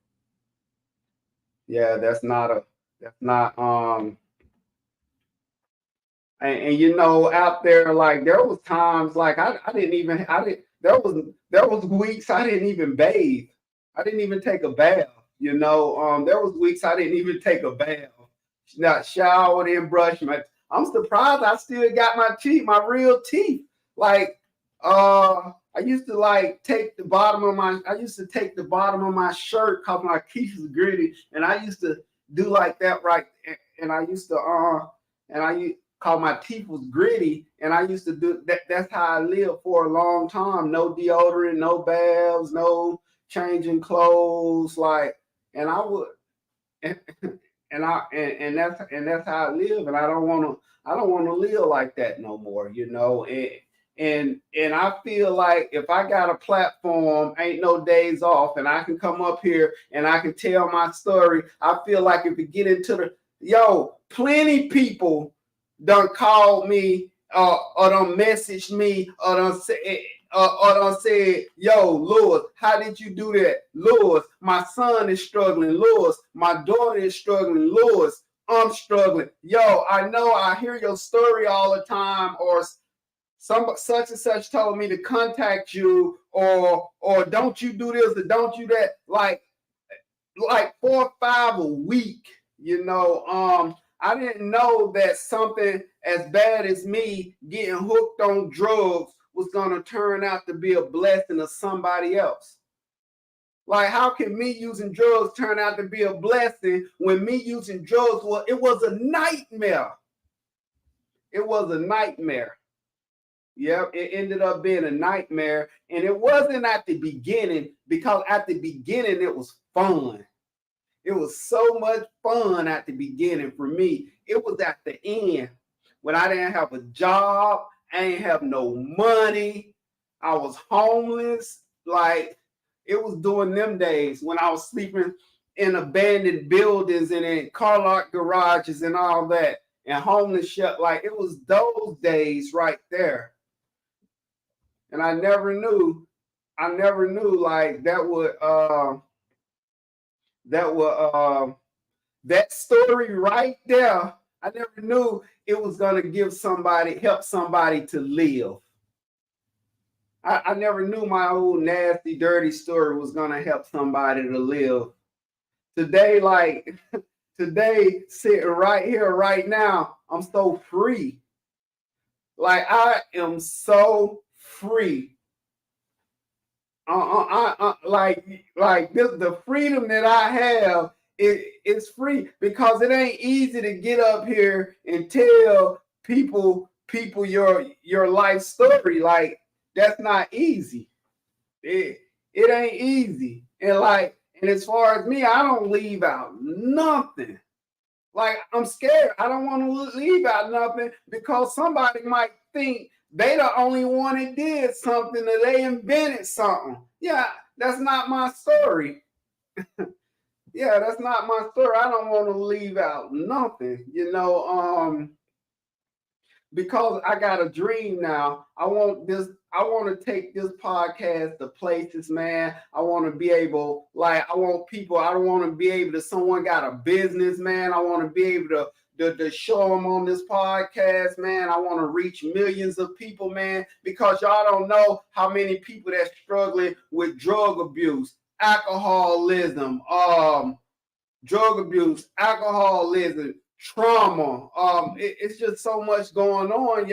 Yeah, and you know, out there, like there was times like there was weeks I didn't even bathe. I didn't even take a bath, you know. There was weeks I didn't even take a bath. Not showered and brushed my. I'm surprised I still got my real teeth. Like I used to like take the bottom of my shirt because my teeth was gritty, and I used to do like that, right? And I used to cause my teeth was gritty, and I used to do that. That's how I lived for a long time. No deodorant, no baths, no changing clothes, like, and I would, and that's how I live, and I don't want to live like that no more, and I feel like if I got a platform, ain't no days off, and I can come up here and I can tell my story. I feel like if we get into plenty people done called me or done messaged me or done said, yo, Lewis, how did you do that? Lewis, my son is struggling. Lewis, my daughter is struggling. Lewis, I'm struggling. Yo, I know I hear your story all the time, or some such and such told me to contact you, or don't you do this or don't you that, like 4 or 5 a week. I didn't know that something as bad as me getting hooked on drugs was gonna turn out to be a blessing to somebody else. Like, how can me using drugs turn out to be a blessing when me using drugs, well, it was a nightmare. It was a nightmare. Yep, it ended up being a nightmare. And it wasn't at the beginning, because at the beginning it was fun. It was so much fun at the beginning for me. It was at the end when I didn't have a job, I didn't have no money, I was homeless. Like, it was during them days when I was sleeping in abandoned buildings and in car lot garages and all that, and homeless shit. Like, it was those days right there. And I never knew like that story right there. I never knew it was gonna help somebody to live. I never knew my old nasty, dirty story was gonna help somebody to live. Today, sitting right here, right now, I'm so free. Like, I am so free. Like this, the freedom that I have, it's free, because it ain't easy to get up here and tell people your life story. Like, that's not easy. It ain't easy. And as far as me, I don't leave out nothing. Like, I'm scared. I don't want to leave out nothing, because somebody might think they the only one that did something, or they invented something. Yeah, that's not my story. Yeah, that's not my story. I don't want to leave out nothing, because I got a dream now. I want to take this podcast to places, man. I want to be able, I don't want to be able to, someone got a business, man. I want to be able to show them on this podcast, man. I want to reach millions of people, man, because y'all don't know how many people that's struggling with drug abuse, alcoholism, trauma. It's just so much going on.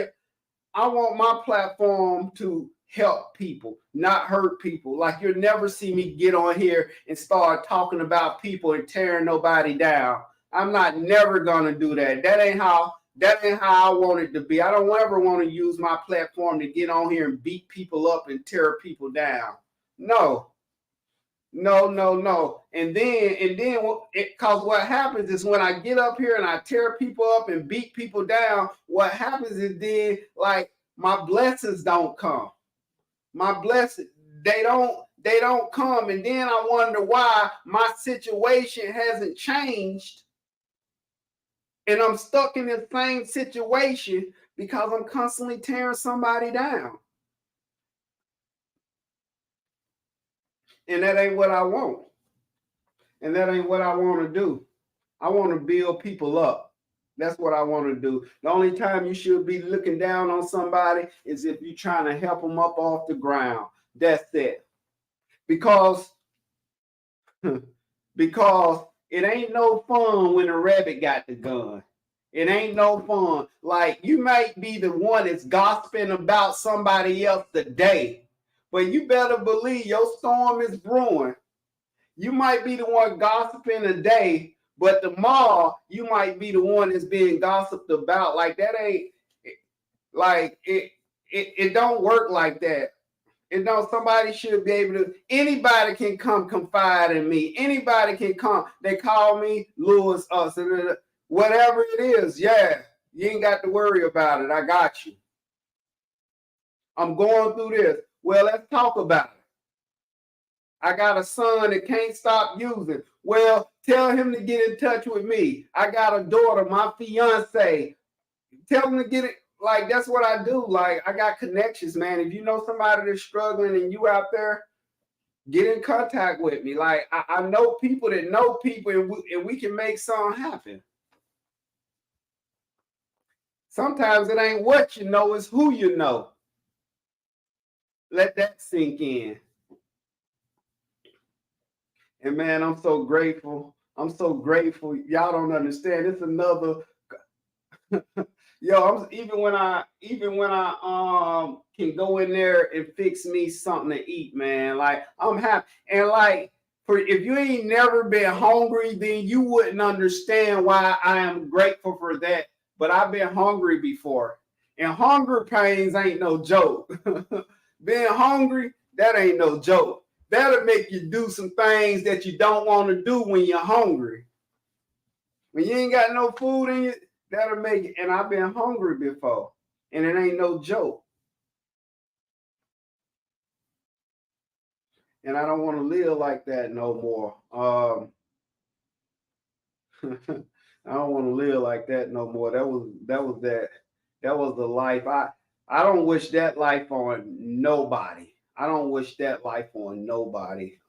I want my platform to help people, not hurt people. Like, you'll never see me get on here and start talking about people and tearing nobody down. I'm not never gonna do that. That ain't how I want it to be. I don't ever want to use my platform to get on here and beat people up and tear people down. No. And then, because what happens is, when I get up here and I tear people up and beat people down, what happens is then, like, my blessings don't come. My blessings, they don't come. And then I wonder why my situation hasn't changed. And I'm stuck in the same situation because I'm constantly tearing somebody down. And that ain't what I want. And that ain't what I want to do. I want to build people up. That's what I want to do. The only time you should be looking down on somebody is if you're trying to help them up off the ground. That's it. Because it ain't no fun when a rabbit got the gun. It ain't no fun. Like, you might be the one that's gossiping about somebody else today, but you better believe your storm is brewing. You might be the one gossiping today, But tomorrow you might be the one that's being gossiped about. Like that ain't like it don't work like that. You know, somebody should be able to, anybody can come confide in me. Anybody can come. They call me Lewis, whatever it is. Yeah, you ain't got to worry about it. I got you. I'm going through this. Well, let's talk about it. I got a son that can't stop using. Well, tell him to get in touch with me. I got a daughter, my fiance. Tell him to get it. Like, that's what I do. Like, I got connections, man. If you know somebody that's struggling and you out there, get in contact with me. Like, I know people that know people, and we can make something happen. Sometimes it ain't what you know, it's who you know. Let that sink in. And man, I'm so grateful. I'm so grateful. Y'all don't understand. It's another yo, even when I can go in there and fix me something to eat, man. Like, I'm happy. And like, for if you ain't never been hungry, then you wouldn't understand why I am grateful for that. But I've been hungry before. And hunger pains ain't no joke. Being hungry, that ain't no joke. That'll make you do some things that you don't want to do when you're hungry. When you ain't got no food in you, that'll make it. And I've been hungry before, and it ain't no joke. And I don't want to live like that no more. I don't want to live like that no more. That was the life. I don't wish that life on nobody. I don't wish that life on nobody.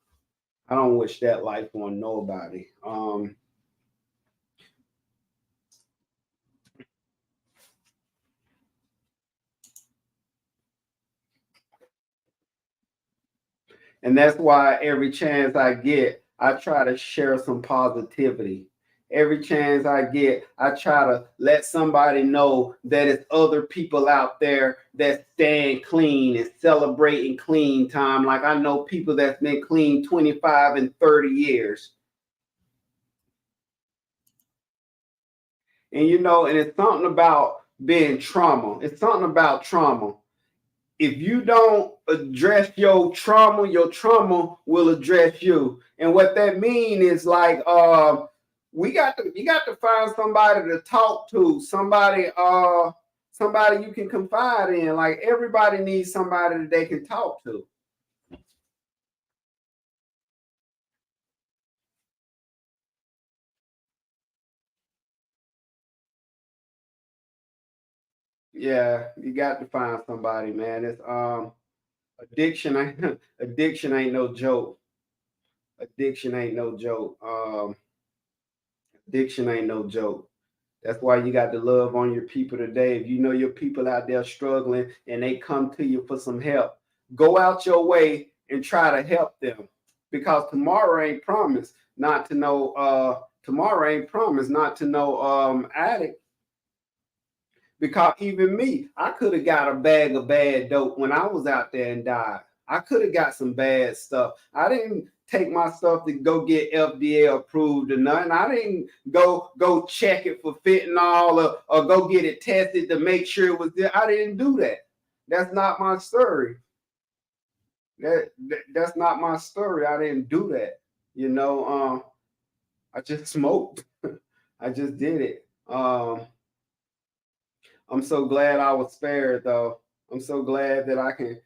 I don't wish that life on nobody. And that's why every chance I get, I try to share some positivity. Every chance I get, I try to let somebody know that it's other people out there that stand clean and celebrating clean time. Like, I know people that's been clean 25 and 30 years. And and it's something about being trauma. It's something about trauma. If you don't address your trauma will address you. And what that means is like, you got to find somebody to talk to, somebody you can confide in. Like, everybody needs somebody that they can talk to. Yeah, you got to find somebody, man. It's addiction ain't no joke. Addiction ain't no joke. Addiction ain't no joke. That's why you got to love on your people today. If you know your people out there struggling and they come to you for some help, go out your way and try to help them. Because tomorrow ain't promised not to know addict. Because even me, I could have got a bag of bad dope when I was out there and died. I could have got some bad stuff. I didn't take my stuff to go get FDA approved or nothing. I didn't go check it for fentanyl or go get it tested to make sure it was there. I didn't do that. That's not my story. That's not my story. I didn't do that. I just smoked. I just did it. I'm so glad I was spared, though. I'm so glad that I can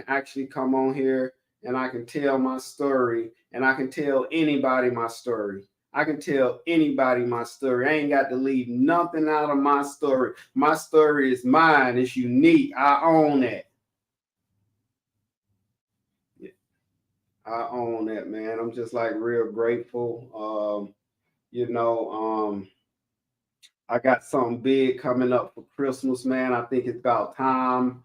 actually come on here and I can tell my story, and I can tell anybody my story. I can tell anybody my story. I ain't got to leave nothing out of my story. My story is mine. It's unique. I own that. I own that, man. I'm just like real grateful. I got something big coming up for Christmas, man. I think it's about time.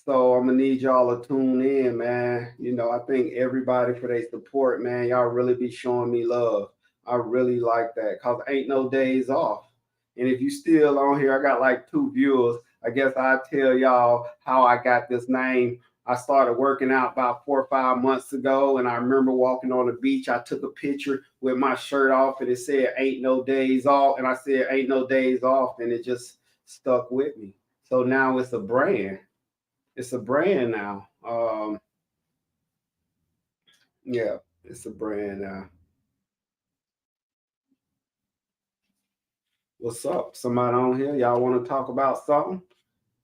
So I'm gonna need y'all to tune in, man. I thank everybody for their support, man. Y'all really be showing me love. I really like that, cause ain't no days off. And if you still on here, I got like 2 viewers. I guess I tell y'all how I got this name. I started working out about 4 or 5 months ago, and I remember walking on the beach. I took a picture with my shirt off, and it said "Ain't no days off," and I said "Ain't no days off," and it just stuck with me. So now it's a brand. It's a brand now. Yeah, it's a brand now. What's up? Somebody on here? Y'all want to talk about something?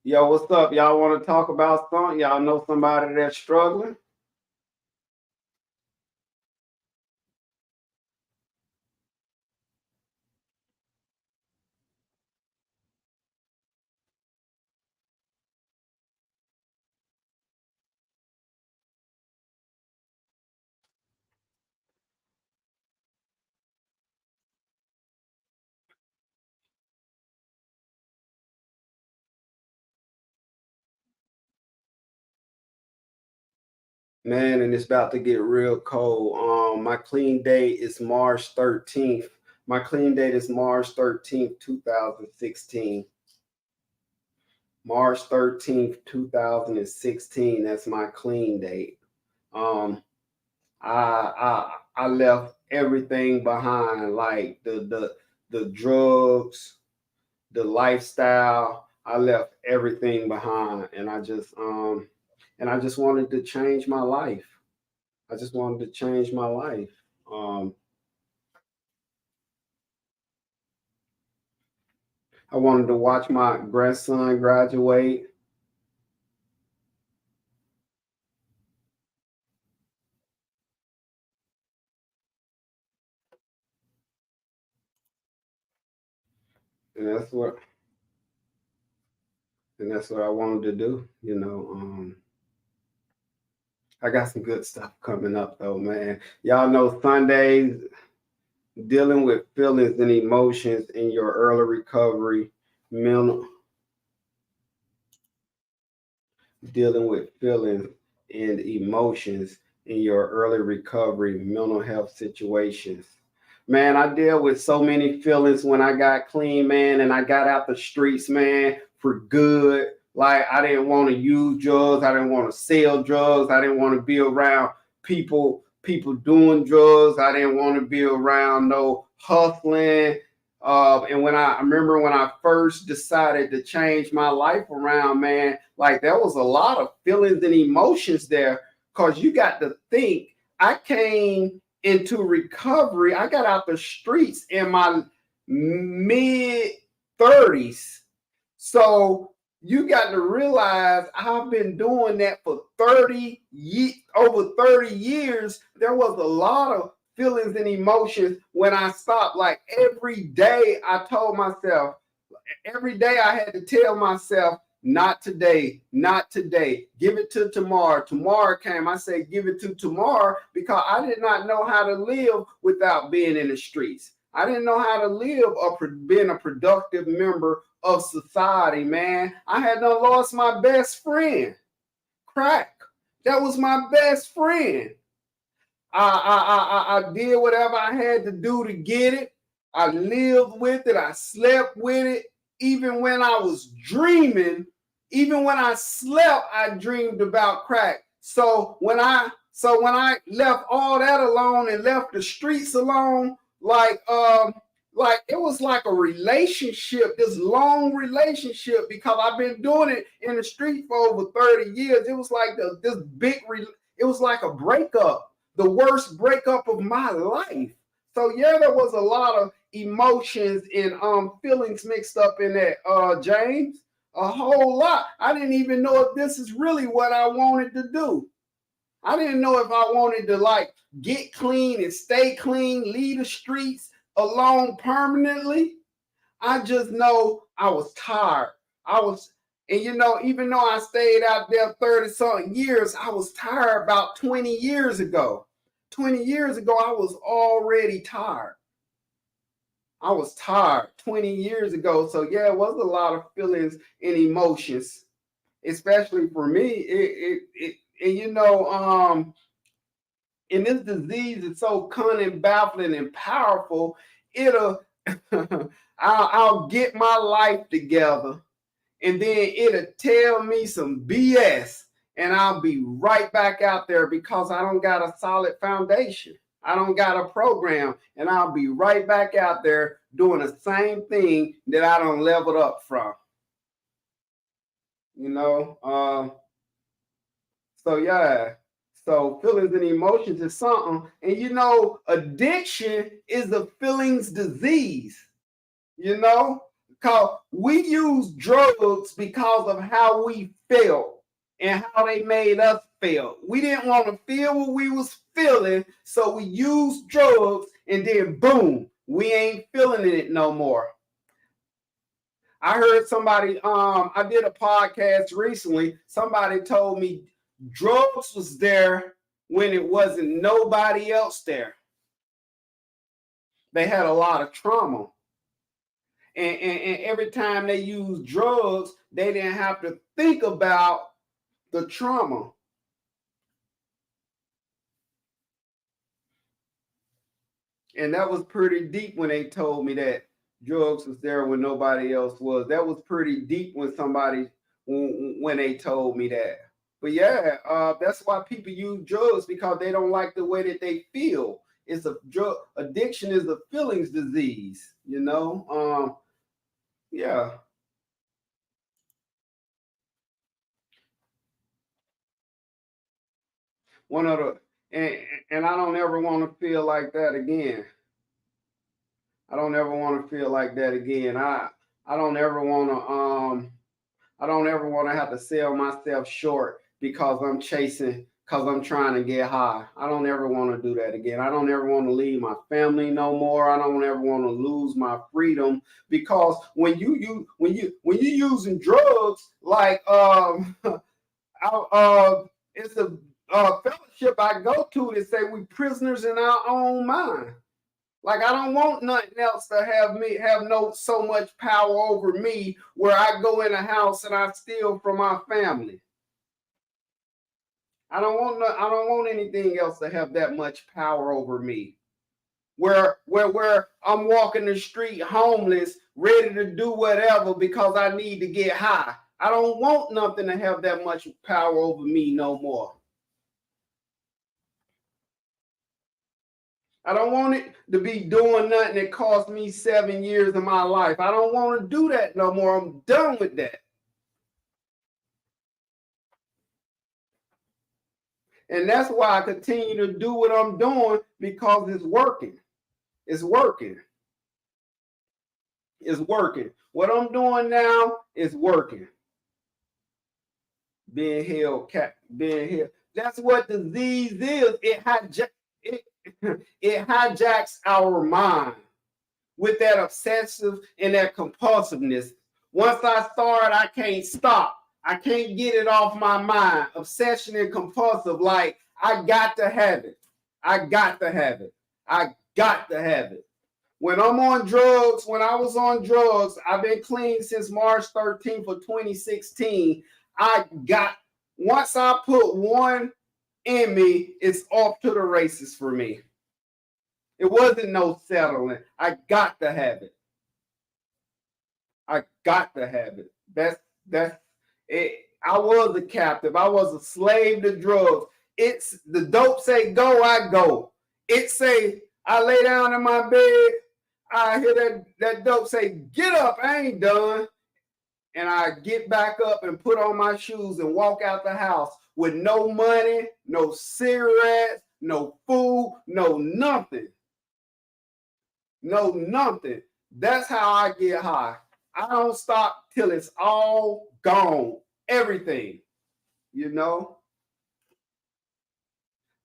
Yo, what's up? Y'all want to talk about something? Y'all know somebody that's struggling? Man, and it's about to get real cold. My clean date is March 13th. My clean date is March 13th, 2016. March 13th, 2016. That's my clean date. Um, I left everything behind, like the drugs, the lifestyle. I left everything behind, and I just wanted to change my life. I just wanted to change my life. Um, I wanted to watch my grandson graduate. And that's what I wanted to do. I got some good stuff coming up though, man. Y'all know Sundays, dealing with feelings and emotions in your early recovery, mental dealing with feelings and emotions in your early recovery mental health situations. Man, I dealt with so many feelings when I got clean, man, and I got out the streets, man, for good. Like I didn't want to use drugs, I didn't want to sell drugs, I didn't want to be around people doing drugs, I didn't want to be around no hustling. And I remember when I first decided to change my life around, man, like there was a lot of feelings and emotions there. Cause you got to think, I came into recovery. I got out the streets in my mid 30s. So you got to realize I've been doing that for 30 years. There was a lot of feelings and emotions when I stopped. Like every day I told myself, every day I had to tell myself, not today, not today. Give it to tomorrow. Tomorrow came. I said, give it to tomorrow because I did not know how to live without being in the streets. I didn't know how to live or being a productive member of society, man. I had done lost my best friend, crack. That was my best friend. I did whatever I had to do to get it. I lived with it. I slept with it. Even when I was dreaming, even when I slept, I dreamed about crack. So when I left all that alone and left the streets alone, like it was like a relationship, this long relationship, because I've been doing it in the street for over 30 years. It was like it was like a breakup, the worst breakup of my life. So yeah, there was a lot of emotions and feelings mixed up in that, James. A whole lot. I didn't even know if this is really what I wanted to do. I didn't know if I wanted to like get clean and stay clean, leave the streets alone permanently. I just know I was tired. And even though I stayed out there 30 something years, I was tired about 20 years ago. 20 years ago, I was already tired. I was tired 20 years ago. So yeah, it was a lot of feelings and emotions, especially for me. And and this disease is so cunning, baffling, and powerful. It'll I'll get my life together, and then it'll tell me some BS, and I'll be right back out there because I don't got a solid foundation. I don't got a program, and I'll be right back out there doing the same thing that I don't leveled up from. You know, so yeah. So feelings and emotions is something, and you know, addiction is a feelings disease. You know, because we use drugs because of how we felt and how they made us feel. We didn't want to feel what we was feeling, so we used drugs, and then boom, we ain't feeling it no more. I heard somebody, I did a podcast recently. Somebody told me drugs was there when it wasn't nobody else there. They had a lot of trauma. And every time they used drugs, they didn't have to think about the trauma. And that was pretty deep when they told me that drugs was there when nobody else was. That was pretty deep when they told me that. But yeah, that's why people use drugs, because they don't like the way that they feel. It's a drug addiction is a feelings disease, you know. Yeah. One of the and I don't ever want to feel like that again. I don't ever want to feel like that again. I don't ever want to I don't ever want to have to sell myself short because I'm trying to get high. I don't ever want to do that again. I don't ever want to leave my family no more. I don't ever want to lose my freedom, because when you using drugs, like it's a fellowship I go to that say we prisoners in our own mind. Like, I don't want nothing else to have no so much power over me where I go in a house and I steal from my family. I don't want anything else to have that much power over me. Where I'm walking the street homeless, ready to do whatever because I need to get high. I don't want nothing to have that much power over me no more. I don't want it to be doing nothing that cost me 7 years of my life. I don't want to do that no more. I'm done with that. And that's why I continue to do what I'm doing, because it's working. It's working. It's working. What I'm doing now is working. Being held. That's what disease is. It hijacks our mind with that obsessive and that compulsiveness. Once I start, I can't stop. I can't get it off my mind. Obsession and compulsive, like I got to have it. I got to have it. I got to have it. When I'm on drugs, when I was on drugs, I've been clean since March 13th of 2016. Once I put one in me, it's off to the races for me. It wasn't no settling. I got to have it. I got to have it. That's it. I was a captive. I was a slave to drugs. It's the dope say go, I go. It say I lay down in my bed. I hear that dope say get up. I ain't done. And I get back up and put on my shoes and walk out the house with no money, no cigarettes, no food, no nothing. No nothing. That's how I get high. I don't stop till it's all gone. Everything. You know?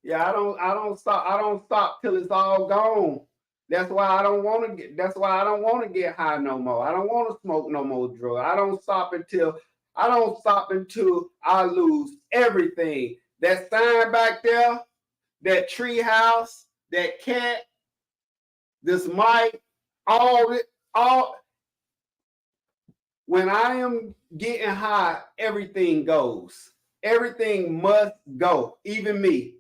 Yeah, I don't stop till it's all gone. That's why I don't want to get high no more. I don't want to smoke no more drugs. I don't stop until I lose everything. That sign back there, that tree house, that cat, this mic, all when I am getting high, everything goes. Everything must go. Even me.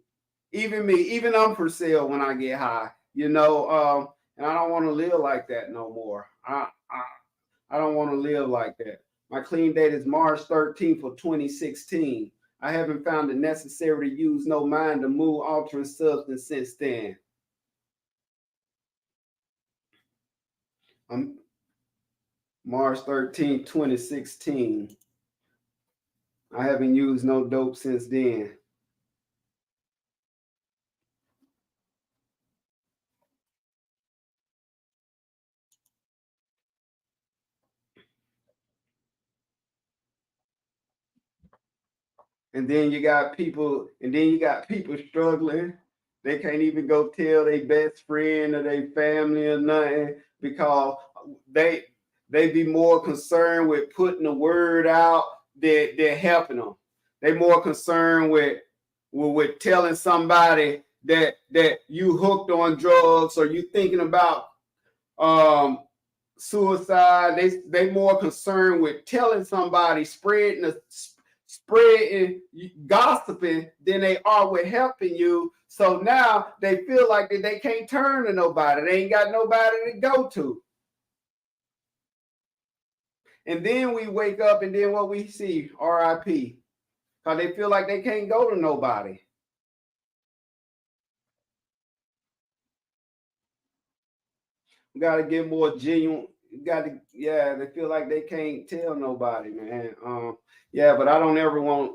Even I'm for sale when I get high. You know, and I don't want to live like that no more. I don't want to live like that. My clean date is March 13th of 2016. I haven't found it necessary to use no mind to move altering substance since then. March 13, 2016. I haven't used no dope since then. And then you got people struggling. They can't even go tell their best friend or their family or nothing because they be more concerned with putting the word out than helping them. They more concerned with telling somebody that you hooked on drugs or you thinking about suicide. They more concerned with telling somebody, spreading gossiping than they are with helping you. So now they feel like that they can't turn to nobody. They ain't got nobody to go to. And then we wake up and then what we see, RIP. Because they feel like they can't go to nobody. We got to get more genuine. They feel like they can't tell nobody, man. But I don't ever want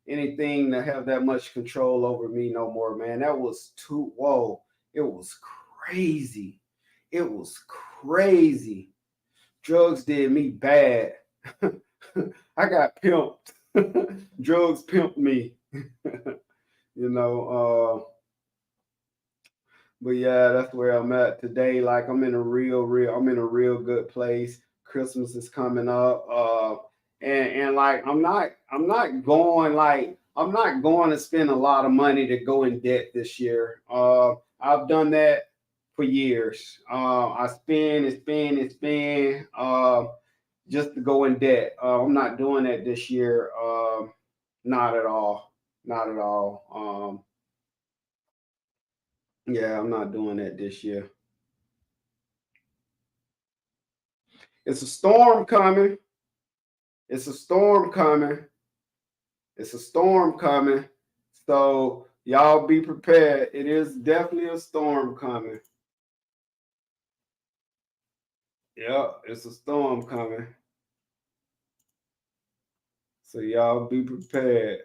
anything to have that much control over me no more, man. That was whoa. It was crazy. It was crazy. Drugs did me bad. I got pimped. Drugs pimped me. But yeah, that's where I'm at today. Like I'm in a real good place. Christmas is coming up. And like I'm not going to spend a lot of money to go in debt this year. I've done that for years. I spend just to go in debt. I'm not doing that this year. Not at all. Not at all. Yeah, I'm not doing that this year. It's a storm coming. It's a storm coming. It's a storm coming. So y'all be prepared. It is definitely a storm coming. Yeah, it's a storm coming. So y'all be prepared.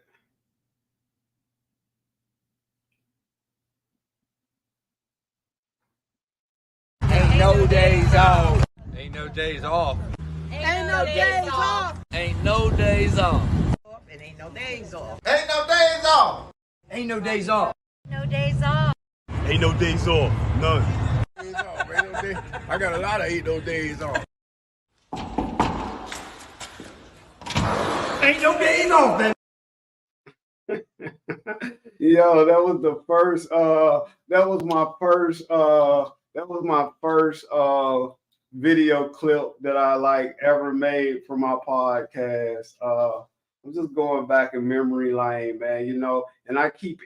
Ain't no days off. Ain't no days off. Ain't no days off. Ain't no days off. It ain't no days off. Ain't no days off. Ain't no days off. No days off. Ain't no days off. None. Days off, ain't no day. I got a lot of ain't no days off. Ain't no days off, man. Yo, that was my first video clip that I like ever made for my podcast. I'm just going back in memory lane, man, and I keep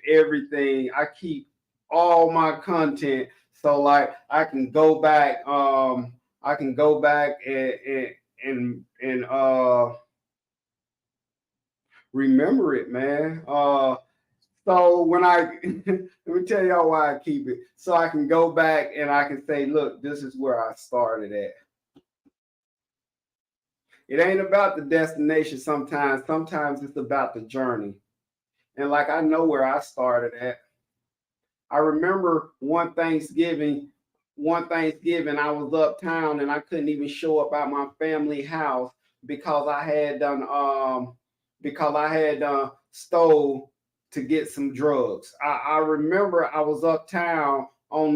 all my content. So like I can go back and remember it, man. So when let me tell y'all why I keep it. So I can go back and I can say, look, this is where I started at. It ain't about the destination sometimes. Sometimes it's about the journey. And like I know where I started at. I remember one Thanksgiving I was uptown and I couldn't even show up at my family house because I had done stole to get some drugs. I remember I was uptown on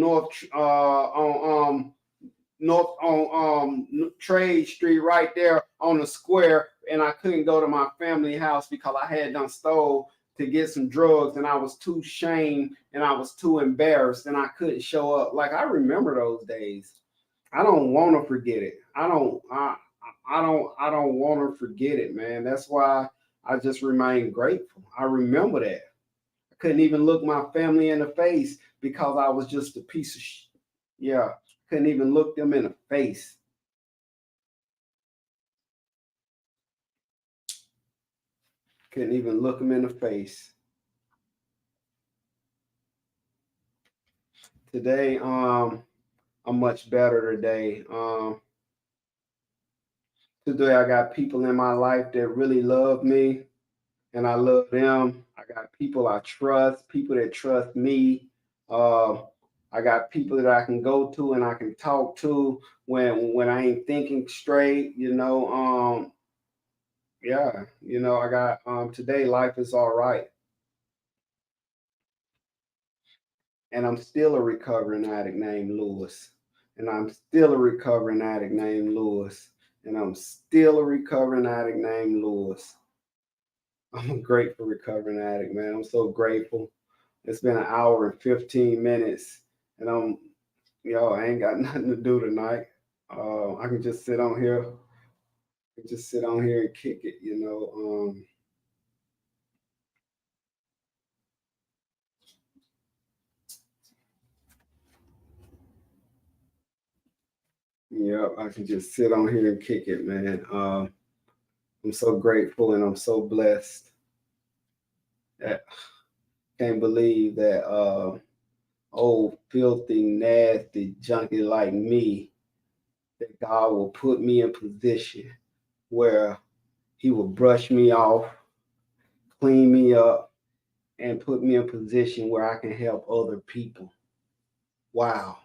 Trade Street right there on the square, and I couldn't go to my family house because I had done stole to get some drugs, and I was too shamed and I was too embarrassed, and I couldn't show up. Like I remember those days. I don't want to forget it. I don't want to forget it, man. That's why I just remain grateful. I remember that. I couldn't even look my family in the face because I was just a piece of shit. Yeah, couldn't even look them in the face. couldn't even look him in the face. Today, I'm much better today. Today I got people in my life that really love me and I love them. I got people I trust, people that trust me. Uh, I got people that I can go to and I can talk to when I ain't thinking straight, yeah, I got today life is all right. And I'm still a recovering addict named Lewis. And I'm still a recovering addict named Lewis. And I'm still a recovering addict named Lewis. I'm a grateful recovering addict, man. I'm so grateful. It's been an hour and 15 minutes, and I ain't got nothing to do tonight. I can just sit on here, and kick it. I can just sit on here and kick it, man. I'm so grateful and I'm so blessed. I can't believe that old filthy, nasty junkie like me, that God will put me in position where he will brush me off, clean me up, and put me in position where I can help other people. Wow.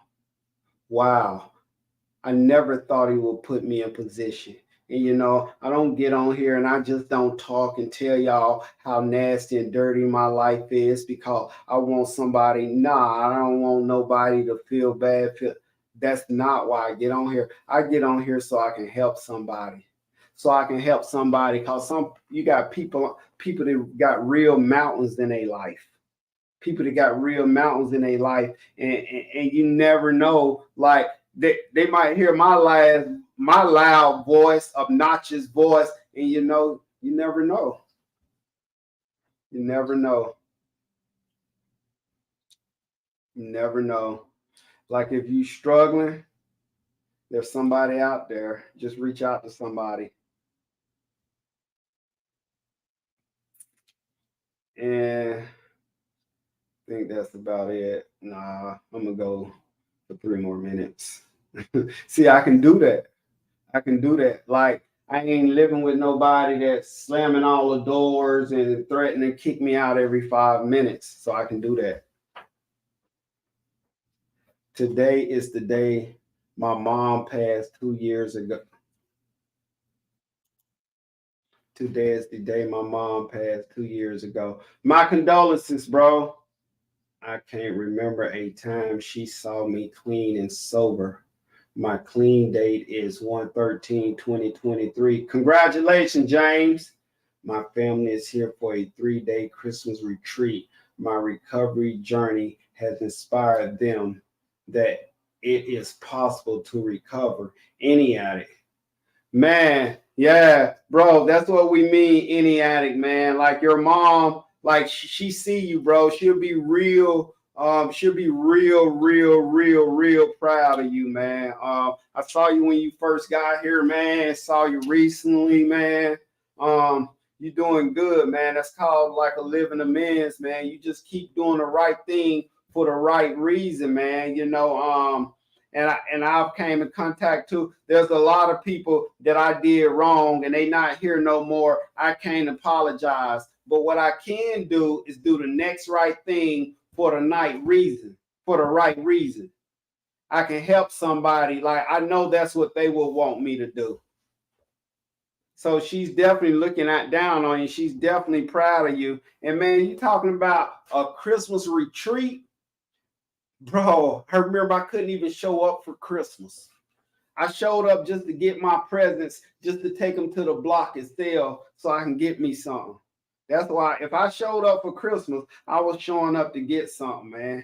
Wow. I never thought he would put me in position. And I don't get on here and I just don't talk and tell y'all how nasty and dirty my life is because I want somebody. Nah, I don't want nobody to feel bad. That's not why I get on here. I get on here so I can help somebody. Because you got people that got real mountains in their life. People that got real mountains in their life, and you never know, like they might hear my loud voice, obnoxious voice, and you never know. You never know. You never know. Like if you struggling, there's somebody out there. Just reach out to somebody. And I think that's about it. Nah, I'm gonna go for 3 more minutes. See, I can do that. I can do that. Like I ain't living with nobody that's slamming all the doors and threatening to kick me out every 5 minutes. So I can do that. Today is the day my mom passed 2 years ago. Today is the day my mom passed 2 years ago. My condolences, bro. I can't remember a time she saw me clean and sober. My clean date is 1/13/2023. Congratulations, James. My family is here for a 3-day Christmas retreat. My recovery journey has inspired them that it is possible to recover. Any addict. Man, yeah, bro, that's what we mean, any addict, man. Like your mom, like she see you, bro. She'll be real real proud of you, man. I saw you when you first got here, man. Saw you recently, man. You doing good, man. That's called like a living amends, man. You just keep doing the right thing for the right reason, man. And I've came in contact too. There's a lot of people that I did wrong and they not here no more. I can't apologize. But what I can do is do the next right thing for the right reason. I can help somebody. Like I know that's what they will want me to do. So she's definitely looking down on you. She's definitely proud of you. And man, you talking about a Christmas retreat? Bro, I remember I couldn't even show up for Christmas. I showed up just to get my presents, just to take them to the block and sell so I can get me something. That's why if I showed up for Christmas, I was showing up to get something, man.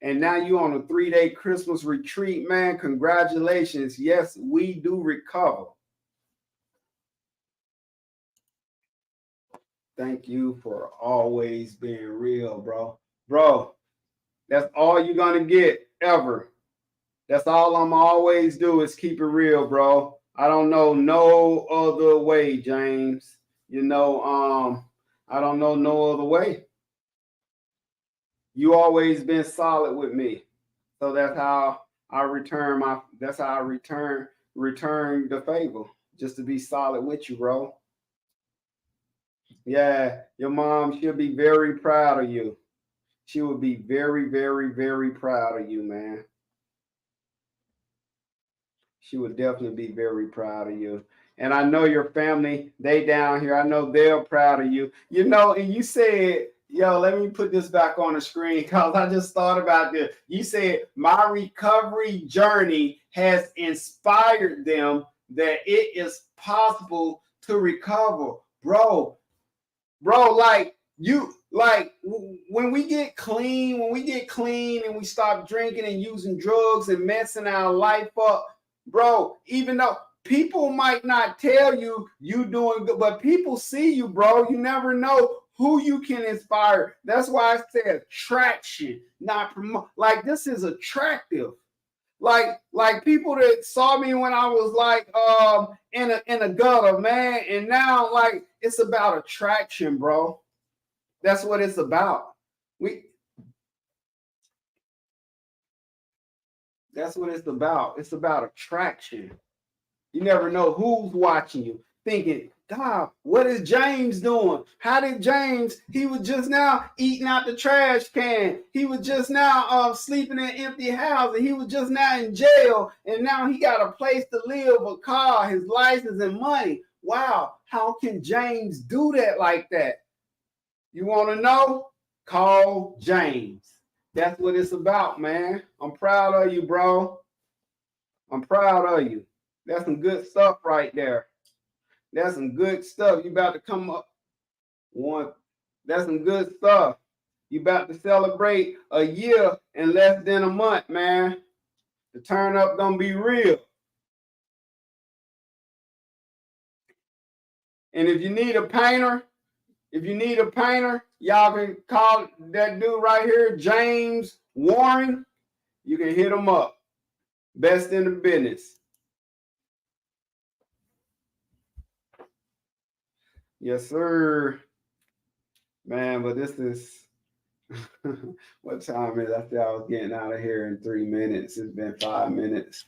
And now you on a 3-day Christmas retreat, man. Congratulations. Yes, we do recover. Thank you for always being real, bro. Bro, that's all you're going to get ever. That's all I'm always do is keep it real, bro. I don't know no other way, James. You know, I don't know no other way. You always been solid with me. So that's how I return the favor. Just to be solid with you, bro. Yeah, your mom, she'll be very proud of you. She would be very, very, very proud of you, man. She would definitely be very proud of you. And I know your family, they down here, I know they're proud of you. You know, and you said, yo, let me put this back on the screen because I just thought about this. You said, my recovery journey has inspired them that it is possible to recover. Bro, like when we get clean, and we stop drinking and using drugs and messing our life up, bro, even though people might not tell you doing good, but people see you, bro. You never know who you can inspire. That's why I said attraction, not promote. Like this is attractive. Like people that saw me when I was like in a gutter, man, and now like it's about attraction, bro. That's what it's about. We That's what it's about. It's about attraction. You never know who's watching you, thinking, God, what is James doing? How did James? He was just now eating out the trash can. He was just now sleeping in an empty house, and he was just now in jail, and now he got a place to live, a car, his license, and money. Wow, how can James do that like that? You want to know? Call James. That's what it's about, man. I'm proud of you, bro. I'm proud of you. That's some good stuff right there. That's some good stuff. You about to come up one. That's some good stuff. You about to celebrate a year in less than a month, man. The turn up gonna be real. And if you need a painter, y'all can call that dude right here, James Warren. You can hit him up. Best in the business. Yes, sir. Man, but this is what time is it? I said I was getting out of here in 3 minutes. It's been 5 minutes.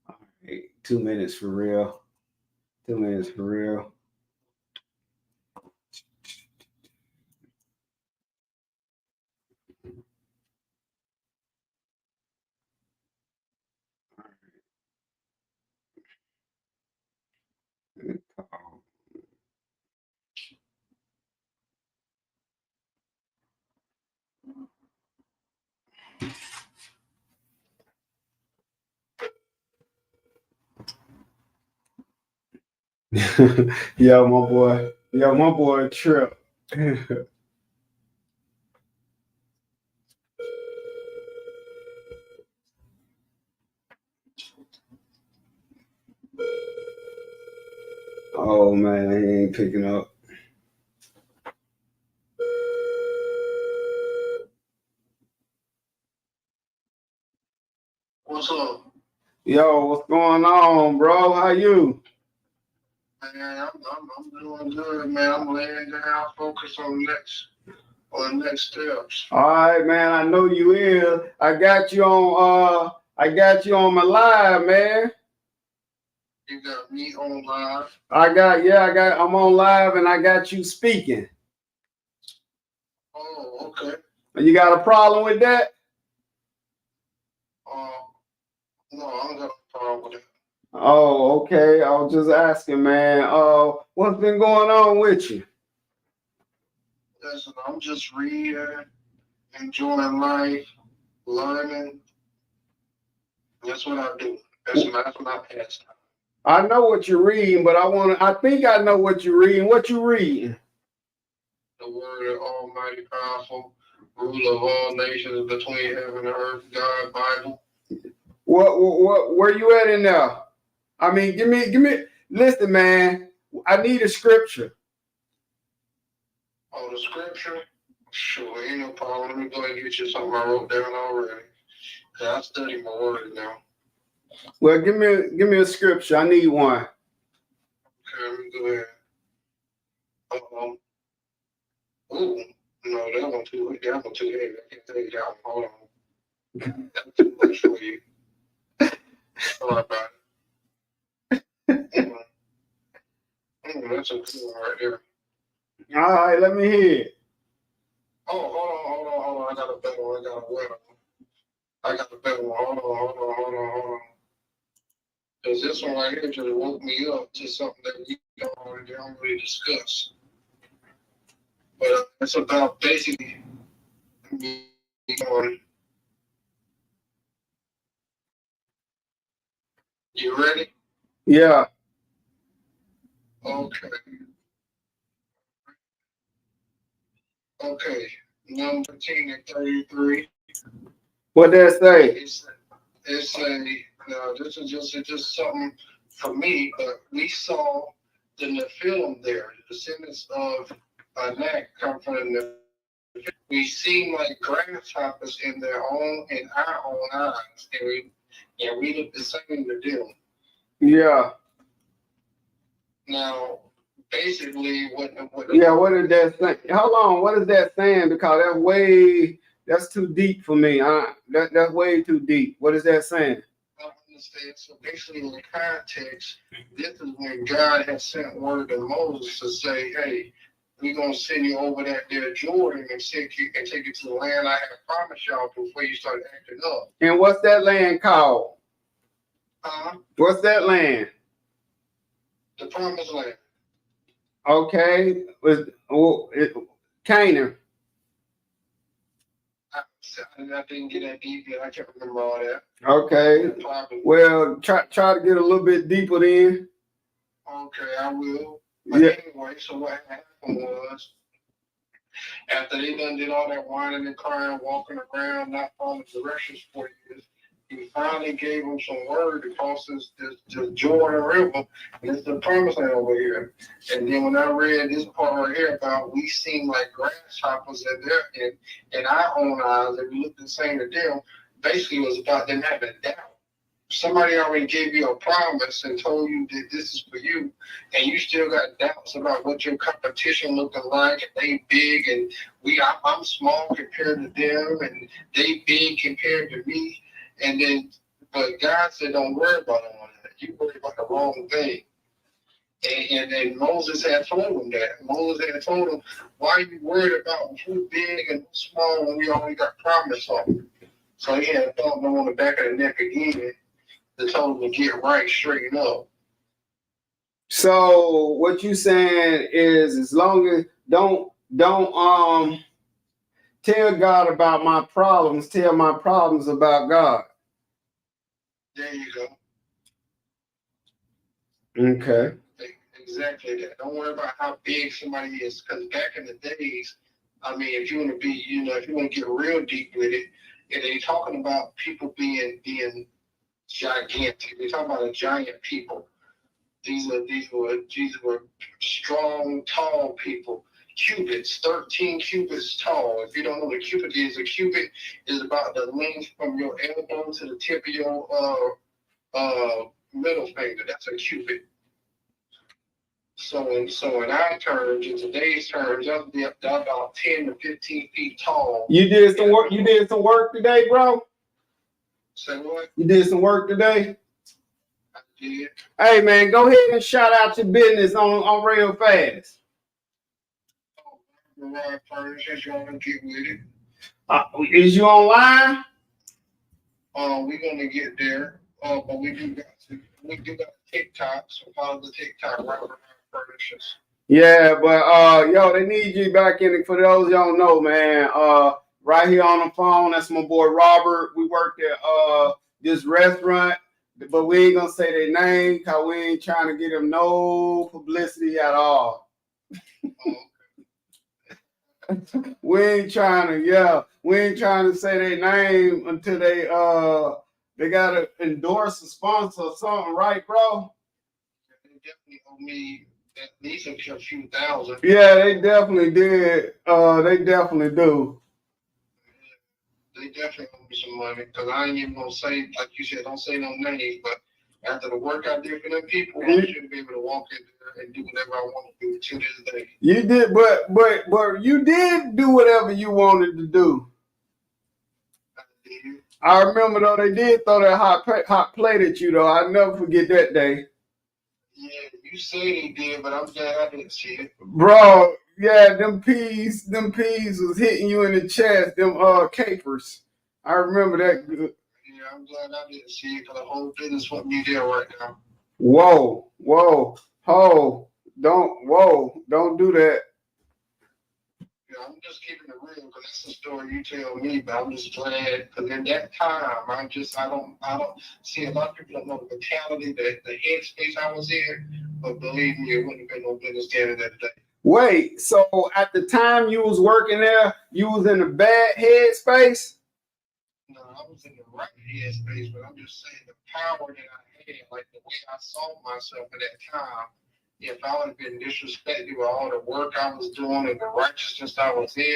All right, 2 minutes for real. 2 minutes for real. Yo, my boy. Yo, my boy Trip. Oh man, he ain't picking up. What's up? Yo, what's going on, bro? How you? Man, I'm doing good, man. I'm laying down, focus on the next steps. All right, man. I know you is. I got you on my live, man. You got me on live. I'm on live and I got you speaking. Oh, okay. You got a problem with that? No, I don't got a problem with it. Oh, okay. I was just asking, man. What's been going on with you? Listen, I'm just reading, enjoying life, learning. That's what I do. That's my pastime. I know what you're reading, but I think I know what you're reading. What you reading? The word of Almighty Powerful, ruler of all nations between heaven and earth, God, Bible. Where you at in there? I mean, give me. Listen, man. I need a scripture. Oh, the scripture? Sure, ain't no problem. Let me go ahead and get you something I wrote down already. I study my word now. Well, give me a scripture. I need one. Okay, let me go ahead. Um, ooh, no, that one too heavy. I can't take that one. Hold on. That's too much for you. Sorry about it. That's a good one right there. All right, let me hear it. Oh, hold on. I got a better one. I got a better one. Hold on. Because this one right here just woke me up to something that we don't already discuss. But it's about basically me going, you ready? Yeah. Okay. Okay. Number 10 and 33. What that say? It's this is just something for me, but we saw the Nephilim there, the descendants of Anak come from the Nephilim. We seem like grasshoppers in our own eyes, and we look the same to them. Yeah. Now, basically, what is that saying? Hold on, what is that saying? Because that's too deep for me. That's way too deep. What is that saying? I understand. So basically, in the context, this is when God had sent word to Moses to say, "Hey, we're gonna send you over that there Jordan and take you to the land I have promised y'all before you start acting up." And what's that land called? What's that land? The promised land. Okay, Canaan. I didn't get that deep yet. I can't remember all that. Okay. Well, try to get a little bit deeper then. Okay, I will. But anyway, so what happened was, after they done did all that whining and crying, walking around, not following directions for years, he finally gave them some word to cross this Jordan River, and it's the promised land over here. And then when I read this part right here about we seem like grasshoppers in our own eyes, and we look the same to them, basically it was about them having doubt. Somebody already gave you a promise and told you that this is for you, and you still got doubts about what your competition looking like, and they big, and I'm small compared to them, and they big compared to me. And then, but God said, don't worry about all that. You worry about the wrong thing. And Moses had told him that. Moses had told him, why are you worried about who's big and who's small when we already got promise on him? So he had to thump him on the back of the neck again to tell him to get right, straighten up. So what you saying is, as long as don't tell God about my problems, tell my problems about God. There you go. Okay. Exactly that. Don't worry about how big somebody is, because back in the days, I mean, if you want to be, if you want to get real deep with it, and they're talking about people being gigantic. They're talking about a giant people. These were strong, tall people. Cubits, 13 cubits tall. If you don't know what a cubit is about the length from your elbow to the tip of your middle finger. That's a cubit. So in our terms, in today's terms, that would be about 10 to 15 feet tall. You did some work. You did some work today, bro. Say what? You did some work today. I did. Hey man, go ahead and shout out your business on real fast. Right, furniture, you want to get with it. Is you online? We're gonna get there. But we do got TikTok, so follow the TikTok right around furnishings. Yeah, but they need you back in it. For those y'all don't know, man. Right here on the phone, that's my boy Robert. We worked at this restaurant, but we ain't gonna say their name because we ain't trying to get them no publicity at all. We ain't trying to say their name until they gotta endorse a sponsor or something, right, bro? They definitely owe me at least a few thousand. Yeah, they definitely did. They definitely do. They definitely owe me some money, because I ain't even gonna say, like you said, don't say no names, but After the work I did for them people, I should be able to walk in there and do whatever I want to do to this day. You did, but you did do whatever you wanted to do. I did. I remember though they did throw that hot plate at you though. I'll never forget that day. Yeah, you say they did, but I'm glad I didn't see it. Bro, yeah, them peas was hitting you in the chest, them capers. I remember that good. Yeah, I'm glad I didn't see it because the whole business wouldn't be there right now. Whoa, don't do that. Yeah, I'm just keeping it real because that's the story you tell me, but I'm just glad because in that time, I don't see a lot of people don't know the mentality, the headspace I was in, but believe me, it wouldn't have been no business standing that day. Wait, so at the time you was working there, you was in a bad headspace? No, I was in the right headspace, but I'm just saying the power that I had, like the way I saw myself at that time. If I would have been disrespected with all the work I was doing and the righteousness I was in,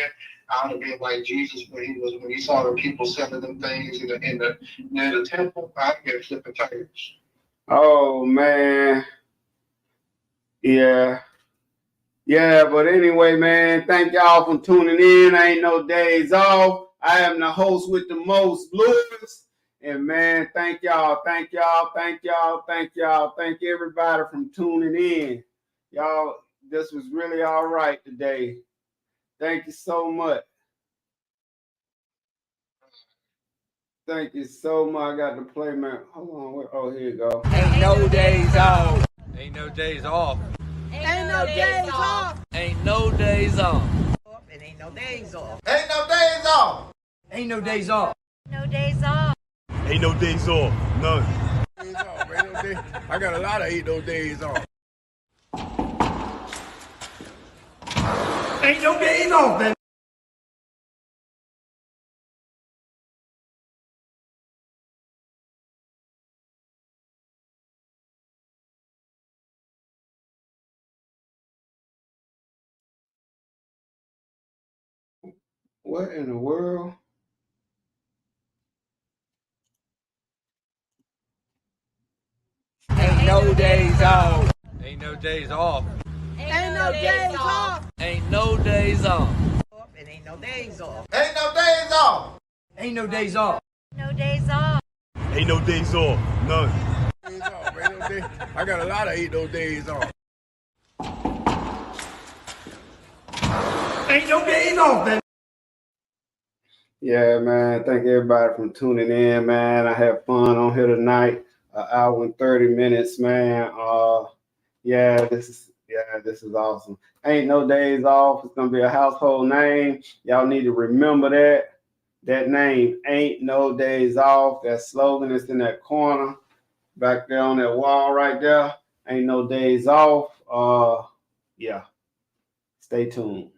I would have been like Jesus when he saw the people selling them things in the temple. I'd have been flipping tables. Oh man. Yeah. Yeah, but anyway, man, thank y'all for tuning in. Ain't no days off. I am the host with the most blues. And man, thank y'all. Thank everybody from tuning in. Y'all, this was really all right today. Thank you so much. Thank you so much. I got the play, man. Hold on. Oh, here you go. Ain't no days off. Ain't no days off. Ain't no days off. Ain't no days off. And ain't no days off. Ain't no days off. Ain't no days off. No days off. Ain't no days off. None. Days off. Ain't no day. I got a lot of ain't no days off. Ain't no days off, man. What in the world? Ain't no days off. Ain't no days off. Ain't no days off. Ain't no days off. And ain't no days off. Ain't no days off. Ain't no days off. No days off. Ain't no days off. None. Days off. Ain't no day. I got a lot of ain't no days off. Ain't no days off, man. Yeah, man. Thank everybody for tuning in, man. I had fun on here tonight. An hour and 30 minutes, man. This is awesome. Ain't no days off. It's gonna be a household name. Y'all need to remember that. That name, Ain't No Days Off. That slogan is in that corner, back there on that wall right there. Ain't no days off. Stay tuned.